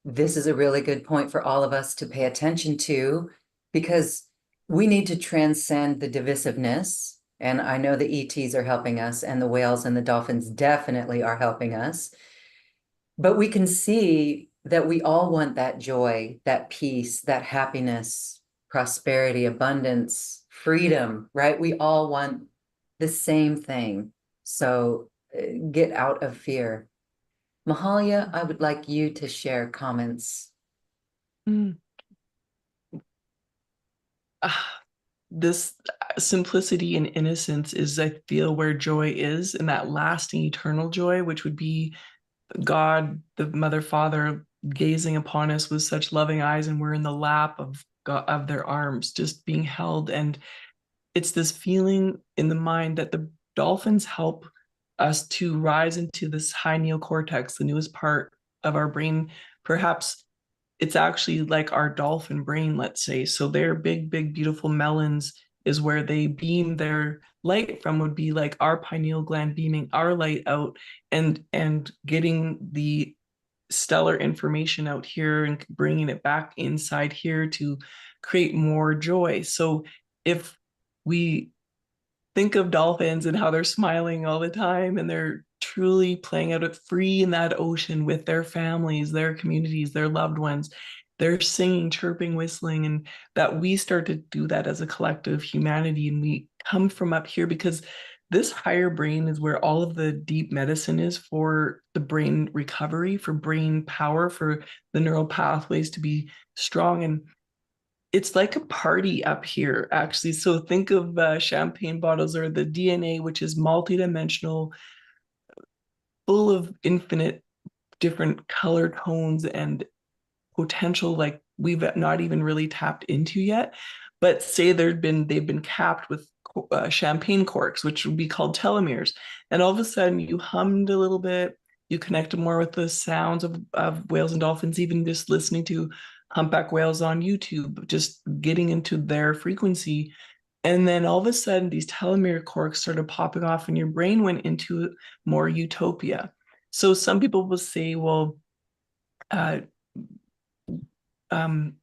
this is a really good point for all of us to pay attention to, because we need to transcend the divisiveness. And I know the ETs are helping us, and the whales and the dolphins definitely are helping us. But we can see that we all want that joy, that peace, that happiness, prosperity, abundance, freedom, right? We all want the same thing. So get out of fear. Mahalia, I would like you to share comments. Mm. Ah, this simplicity and innocence is, I feel, where joy is, and that lasting eternal joy, which would be God, the Mother, Father, gazing upon us with such loving eyes, and we're in the lap of God, of their arms, just being held. And it's this feeling in the mind that the dolphins help us to rise into this high neocortex, the newest part of our brain. Perhaps it's actually like our dolphin brain, let's say. So their big, big, beautiful melons is where they beam their light from, would be like our pineal gland beaming our light out and getting the stellar information out here and bringing it back inside here to create more joy. So if we think of dolphins and how they're smiling all the time and they're truly playing out it free in that ocean with their families, their communities, their loved ones, they're singing, chirping, whistling, and that we start to do that as a collective humanity. And we come from up here because this higher brain is where all of the deep medicine is for the brain recovery, for brain power, for the neural pathways to be strong. And it's like a party up here, actually. So think of champagne bottles or the DNA, which is multidimensional, full of infinite different color tones and potential like we've not even really tapped into yet. But say they've been capped with champagne corks, which would be called telomeres, and all of a sudden you hummed a little bit, you connected more with the sounds of whales and dolphins, even just listening to humpback whales on YouTube, just getting into their frequency. And then all of a sudden, these telomere corks started popping off, and your brain went into more utopia. So some people will say, well, uh, um,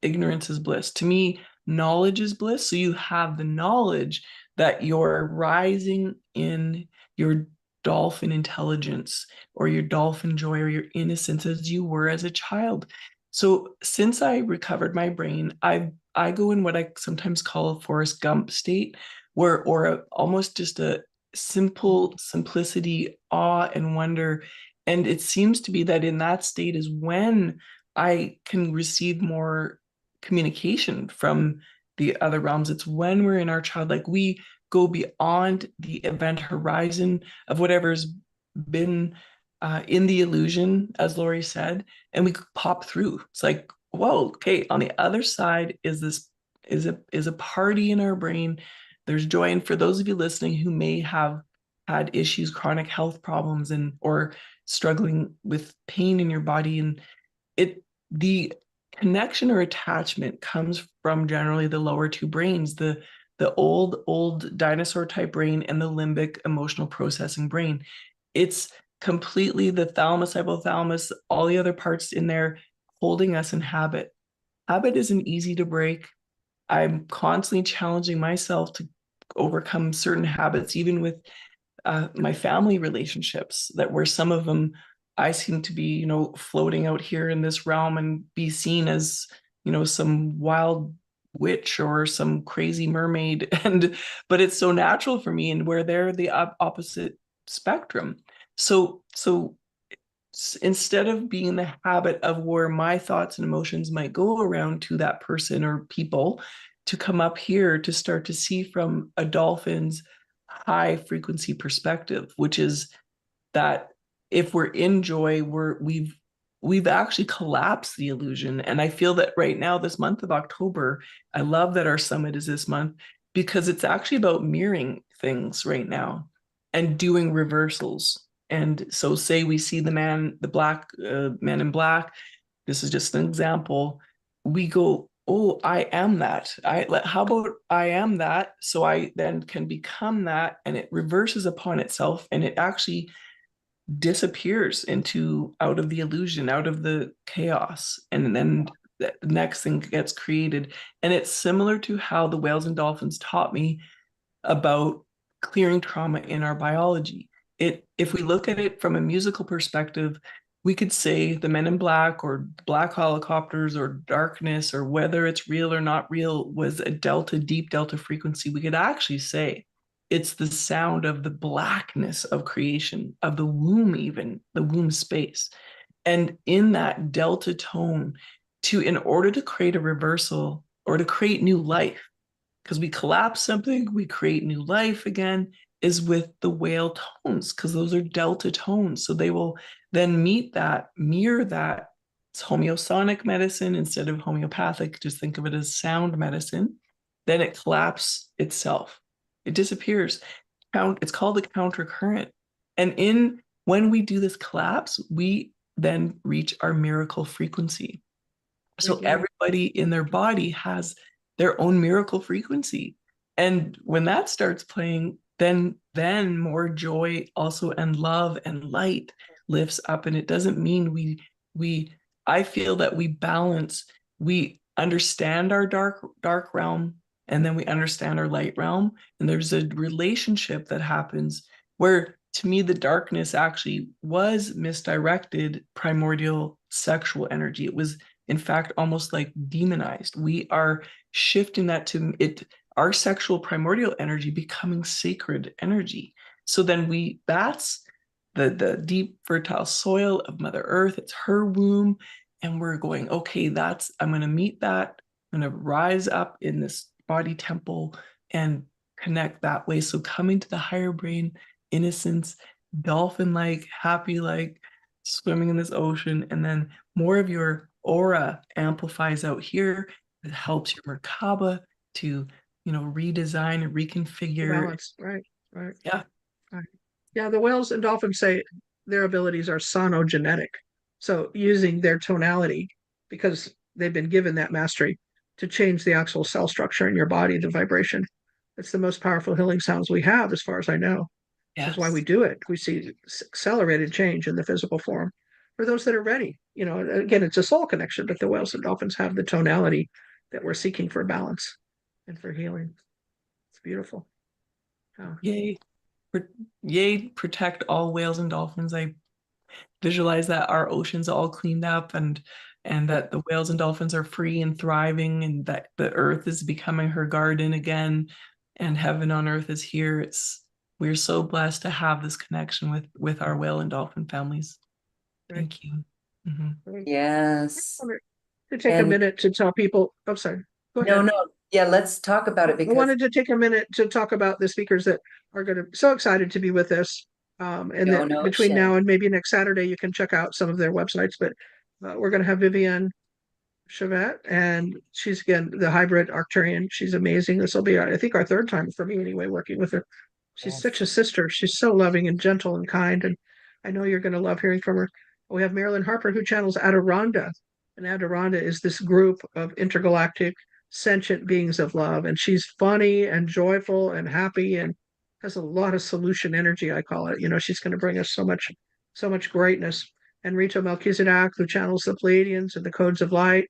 ignorance is bliss. To me, knowledge is bliss. So you have the knowledge that you're rising in your dolphin intelligence or your dolphin joy or your innocence as you were as a child. So since I recovered my brain, I go in what I sometimes call a Forrest Gump state, where almost just a simple simplicity, awe, and wonder. And it seems to be that in that state is when I can receive more communication from the other realms. It's when we're in our childlike, we go beyond the event horizon of whatever's been in the illusion, as Lori said, and we pop through. It's like, whoa, okay, on the other side is this is a party in our brain. There's joy. And for those of you listening who may have had issues, chronic health problems, and or struggling with pain in your body, and it the connection or attachment comes from generally the lower two brains, the old dinosaur type brain and the limbic emotional processing brain. It's completely the thalamus, hypothalamus, all the other parts in there holding us in habit. Habit isn't easy to break. I'm constantly challenging myself to overcome certain habits, even with my family relationships, that where some of them I seem to be, floating out here in this realm and be seen as, some wild witch or some crazy mermaid. But it's so natural for me, and where they're the opposite spectrum. So instead of being in the habit of where my thoughts and emotions might go around to that person or people, to come up here to start to see from a dolphin's high frequency perspective, which is that if we're in joy, we've actually collapsed the illusion. And I feel that right now, this month of October, I love that our summit is this month, because it's actually about mirroring things right now and doing reversals. And so say we see the man in black, this is just an example. We go, oh, I am that. How about I am that? So I then can become that, and it reverses upon itself, and it actually disappears into out of the illusion, out of the chaos, and then the next thing gets created. And it's similar to how the whales and dolphins taught me about clearing trauma in our biology. If we look at it from a musical perspective, we could say the men in black or black helicopters or darkness, or whether it's real or not real, was a deep delta frequency. We could actually say it's the sound of the blackness of creation, of the womb, even the womb space. And in that delta tone, in order to create a reversal or to create new life, because we collapse something, we create new life again, is with the whale tones, because those are delta tones. So they will then mirror that. It's homeosonic medicine instead of homeopathic. Just think of it as sound medicine. Then it collapses itself. It disappears. It's called a countercurrent. And when we do this collapse, we then reach our miracle frequency. So everybody in their body has their own miracle frequency. And when that starts playing, then more joy also, and love and light lifts up. And it doesn't mean I feel that we understand our dark realm, and then we understand our light realm. And there's a relationship that happens where, to me, the darkness actually was misdirected primordial sexual energy. It was, in fact, almost like demonized. We are shifting that to our sexual primordial energy becoming sacred energy. So then that's the deep fertile soil of Mother Earth. It's her womb. And we're going, okay, I'm going to meet that. I'm going to rise up in this body temple and connect that way. So coming to the higher brain, innocence, dolphin-like, happy-like, swimming in this ocean, and then more of your aura amplifies out here. It helps your Merkaba to, redesign and reconfigure. Balance. Right. Yeah. Right. Yeah, the whales and dolphins say their abilities are sonogenetic. So using their tonality, because they've been given that mastery, to change the actual cell structure in your body, the vibration. It's the most powerful healing sounds we have, as far as I know. This is why we do it. We see accelerated change in the physical form for those that are ready. Again, it's a soul connection, but the whales and dolphins have the tonality that we're seeking for balance and for healing. It's beautiful. Oh. Yay, protect all whales and dolphins. I visualize that our ocean's all cleaned up, and that the whales and dolphins are free and thriving, and that the earth is becoming her garden again, and heaven on earth is here. We're so blessed to have this connection with our whale and dolphin families. Thank you. Mm-hmm. Yes. To take a minute to tell people. I'm sorry. Go ahead. No. Yeah, let's talk about it, because I wanted to take a minute to talk about the speakers that are going to so excited to be with us. And between now and maybe next Saturday, you can check out some of their websites. But we're going to have Vivienne Chevette, and she's, again, the hybrid Arcturian. She's amazing. This will be, I think, our third time for me anyway, working with her. She's such a sister. She's so loving and gentle and kind. And I know you're going to love hearing from her. We have Marilyn Harper, who channels Adiranda. And Adiranda is this group of intergalactic sentient beings of love. And she's funny and joyful and happy and has a lot of solution energy, I call it. She's going to bring us so much greatness. And Rita Melchizedek, who channels the Pleiadians and the codes of light.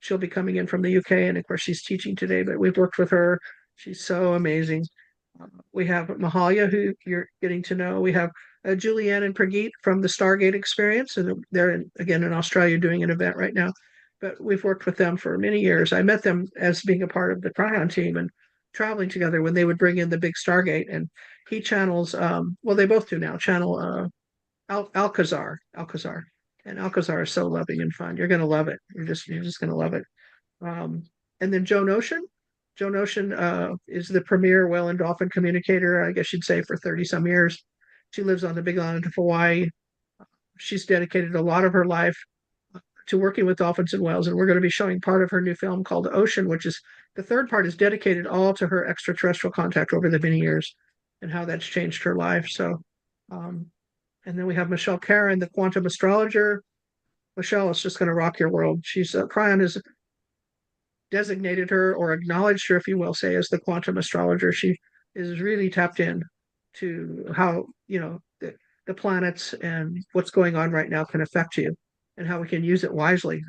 She'll be coming in from the UK, and of course she's teaching today, but we've worked with her. She's so amazing. We have Mahalia, who you're getting to know. We have Julianne and Prageet from the Stargate Experience, and they're again in Australia doing an event right now. But we've worked with them for many years. I met them as being a part of the Cryon team and traveling together when they would bring in the big Stargate. And he channels, well, they both do now, channel Alcazar. And Alcazar is so loving and fun. You're going to love it. You're just going to love it. And then Joan Ocean. Joan Ocean is the premier whale and dolphin communicator, I guess you'd say, for 30 some years. She lives on the big island of Hawaii. She's dedicated a lot of her life to working with dolphins and whales, and we're going to be showing part of her new film called Ocean, which is the third part is dedicated all to her extraterrestrial contact over the many years. and how that's changed her life. So, and then we have Michelle Karen, the quantum astrologer. Michelle is just going to rock your world. She's Cryon has designated her or acknowledged her, if you will, say, as the quantum astrologer. She is really tapped in to how, the planets and what's going on right now can affect you and how we can use it wisely.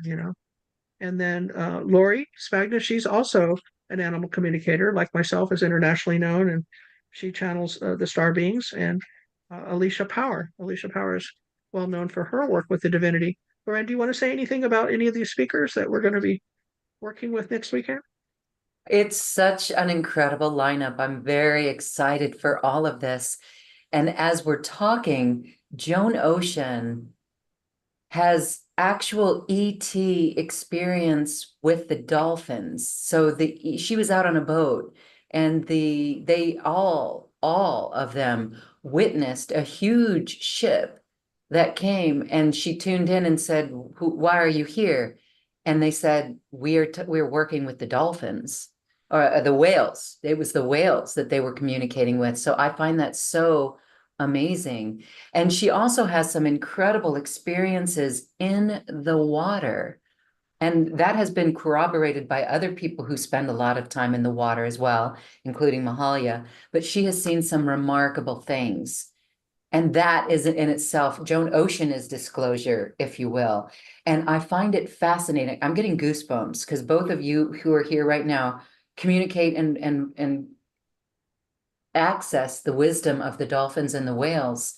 And then Lori Spagna, she's also an animal communicator, like myself, is internationally known, and she channels the star beings. And Alicia Power. Alicia Power is well known for her work with the divinity. Lauren, do you want to say anything about any of these speakers that we're going to be working with next weekend? It's such an incredible lineup. I'm very excited for all of this. And as we're talking, Joan Ocean has actual ET experience with the dolphins. So she was out on a boat, and they all of them witnessed a huge ship that came, and she tuned in and said, "Why are you here?" And they said, we're working with the dolphins or the whales. It was the whales that they were communicating with. So I find that so amazing. And she also has some incredible experiences in the water. And that has been corroborated by other people who spend a lot of time in the water as well, including Mahalia. But she has seen some remarkable things. And that is in itself, Joan Ocean is disclosure, if you will. And I find it fascinating. I'm getting goosebumps because both of you who are here right now communicate and access the wisdom of the dolphins and the whales.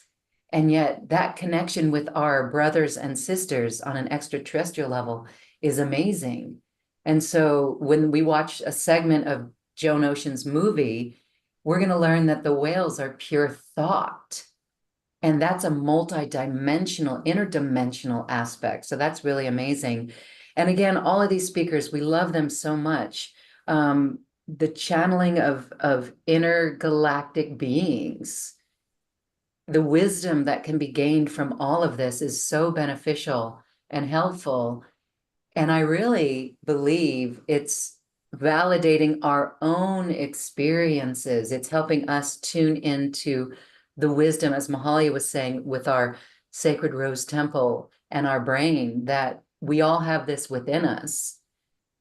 And yet that connection with our brothers and sisters on an extraterrestrial level is amazing. And so when we watch a segment of Joan Ocean's movie, we're going to learn that the whales are pure thought. And that's a multi-dimensional, interdimensional aspect. So that's really amazing. And again, all of these speakers, we love them so much. The channeling of intergalactic beings, the wisdom that can be gained from all of this is so beneficial and helpful. And I really believe it's validating our own experiences. It's helping us tune into the wisdom, as Mahalia was saying, with our sacred rose temple and our brain, that we all have this within us.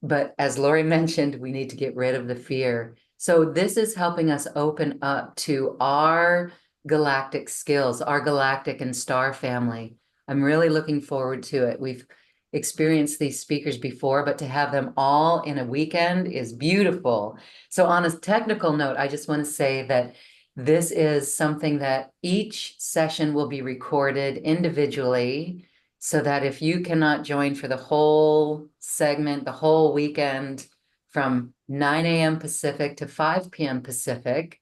But as Lori mentioned, we need to get rid of the fear. So this is helping us open up to our galactic skills, our galactic and star family. I'm really looking forward to it. We've experienced these speakers before, but to have them all in a weekend is beautiful. So on a technical note, I just want to say that this is something that each session will be recorded individually, so that if you cannot join for the whole segment, the whole weekend from 9 a.m. Pacific to 5 p.m. Pacific,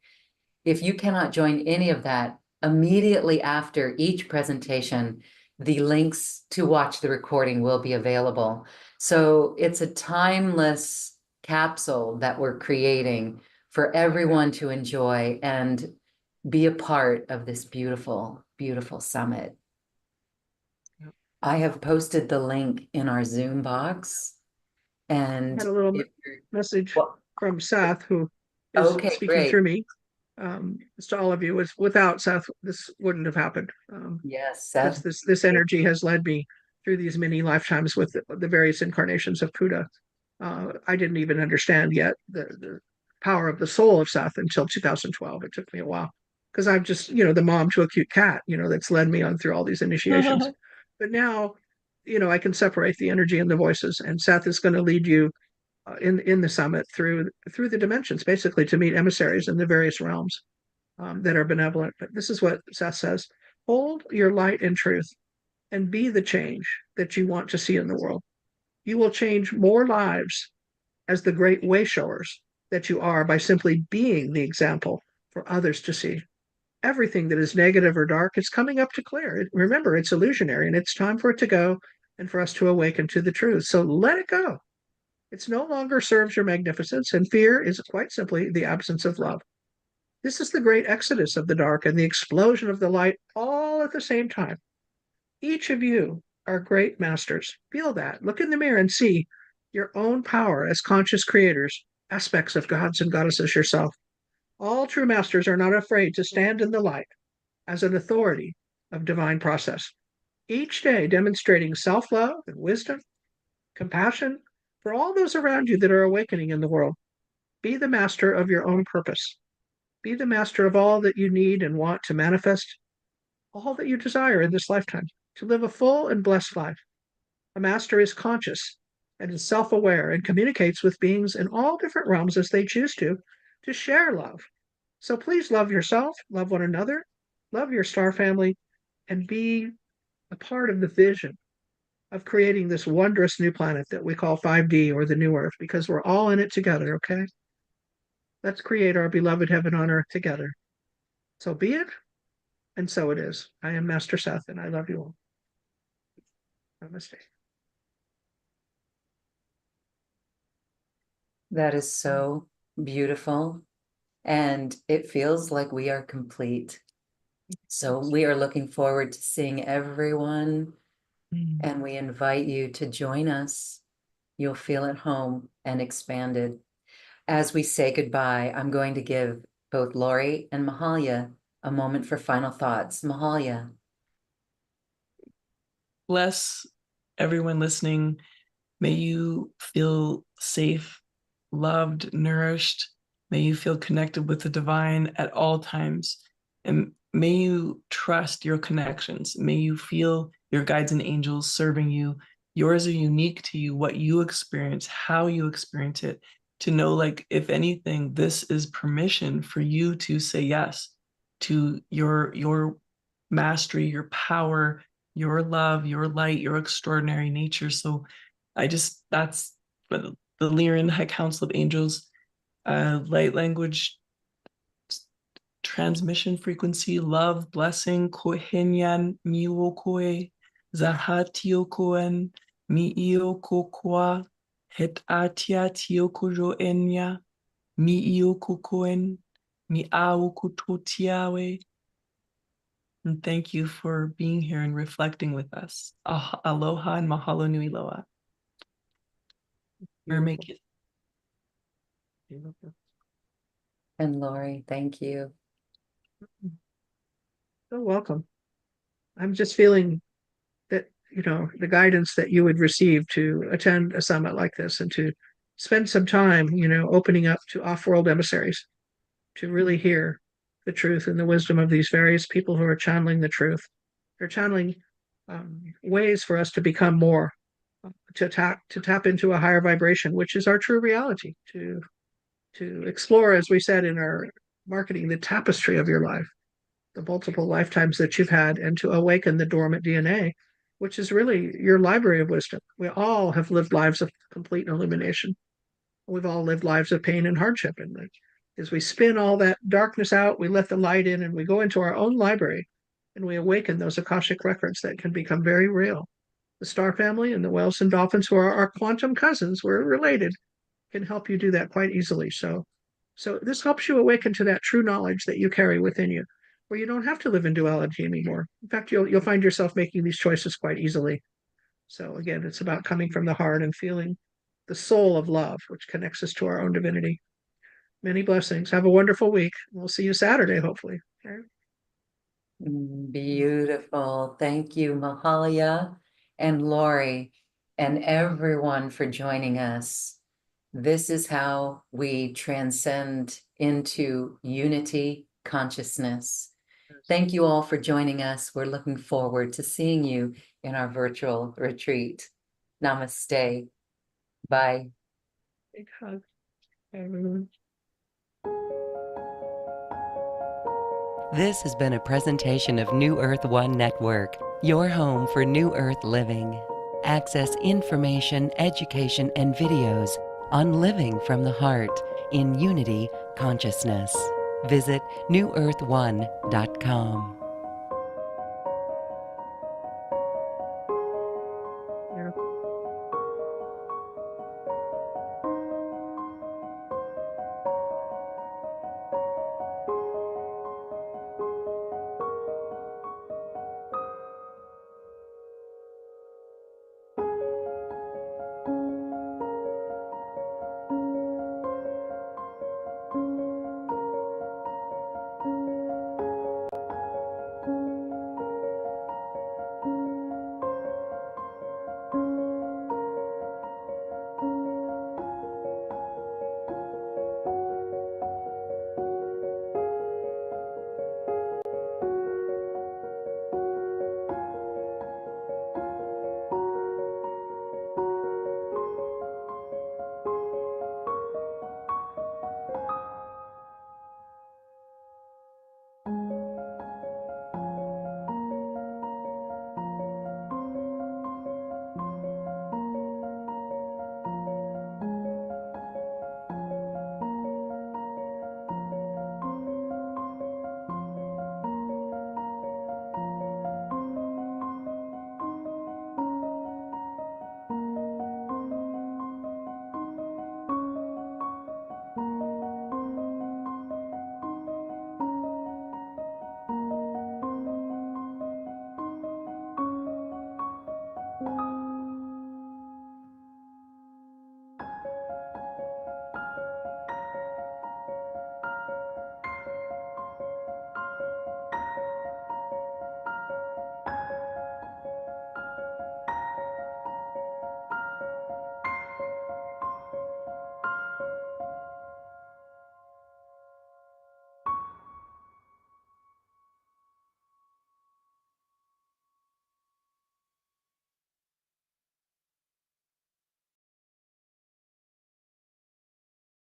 if you cannot join any of that, immediately after each presentation, the links to watch the recording will be available. So it's a timeless capsule that we're creating for everyone to enjoy and be a part of this beautiful, beautiful summit. I have posted the link in our Zoom box. I And had a little if message well, from Seth, who is okay, speaking great. through me. As to all of you, without Seth, this wouldn't have happened. Yes, Because Seth. this energy has led me through these many lifetimes with the various incarnations of Buddha. I didn't even understand yet the power of the soul of Seth until 2012. It took me a while because I'm just, the mom to a cute cat, that's led me on through all these initiations. But now, I can separate the energy and the voices, and Seth is going to lead you in the summit through the dimensions, basically to meet emissaries in the various realms that are benevolent. But this is what Seth says: hold your light and truth, and be the change that you want to see in the world. You will change more lives as the great way showers that you are by simply being the example for others to see. Everything that is negative or dark is coming up to clear. Remember, it's illusionary, and it's time for it to go and for us to awaken to the truth. So let it go. It no longer serves your magnificence, and fear is quite simply the absence of love. This is the great exodus of the dark and the explosion of the light all at the same time. Each of you are great masters. Feel that. Look in the mirror and see your own power as conscious creators, aspects of gods and goddesses yourself. All true masters are not afraid to stand in the light as an authority of divine process, each day demonstrating self-love and wisdom, compassion for all those around you that are awakening in the world. Be the master of your own purpose. Be the master of all that you need and want to manifest all that you desire in this lifetime, to live a full and blessed life. A master is conscious and is self-aware and communicates with beings in all different realms as they choose to share love. So please love yourself, love one another, love your star family, and be a part of the vision of creating this wondrous new planet that we call 5D or the new Earth, because we're all in it together, okay? Let's create our beloved heaven on earth together. So be it, and so it is. I am Master Seth, and I love you all. Namaste. That is so beautiful. And it feels like we are complete. So we are looking forward to seeing everyone, and we invite you to join us. You'll feel at home and expanded. As we say goodbye, I'm going to give both Lori and Mahalia a moment for final thoughts. Mahalia. Bless everyone listening. May you feel safe, loved, nourished. May you feel connected with the divine at all times. And may you trust your connections. May you feel your guides and angels serving you. Yours are unique to you, what you experience, how you experience it. To know, like, if anything, this is permission for you to say yes to your mastery, your power, your love, your light, your extraordinary nature. So that's the Lyran High Council of Angels, light language, transmission frequency, love, blessing, kohenyan, miwokoe, zahatiokoen, miiokokoa, het atia tiokojo enya, miiokokoen, miaokototiawe. And thank you for being here and reflecting with us. Aloha and mahalo nui loa. Mermaid kiss. And Lori, thank you. So welcome. I'm just feeling that, the guidance that you would receive to attend a summit like this and to spend some time, opening up to off-world emissaries to really hear the truth and the wisdom of these various people who are channeling the truth. They're channeling ways for us to become more, to tap into a higher vibration, which is our true reality, to explore, as we said in our marketing, the tapestry of your life, the multiple lifetimes that you've had, and to awaken the dormant DNA, which is really your library of wisdom. We all have lived lives of complete illumination. We've all lived lives of pain and hardship. And as we spin all that darkness out, we let the light in, and we go into our own library, and we awaken those Akashic records that can become very real. The star family and the whales and dolphins, who are our quantum cousins, we're related, can help you do that quite easily. So this helps you awaken to that true knowledge that you carry within you, where you don't have to live in duality anymore. In fact, you'll find yourself making these choices quite easily. So again, it's about coming from the heart and feeling the soul of love, which connects us to our own divinity. Many blessings. Have a wonderful week. We'll see you Saturday, hopefully. Okay? Beautiful. Thank you, Mahalia and Lori, and everyone for joining us. This is how we transcend into unity consciousness. Thank you all for joining us. We're looking forward to seeing you in our virtual retreat. Namaste. Bye. Big hug, everyone. This has been a presentation of New Earth One Network, your home for New Earth living. Access information, education, and videos on living from the heart in unity consciousness. Visit newearth1.com.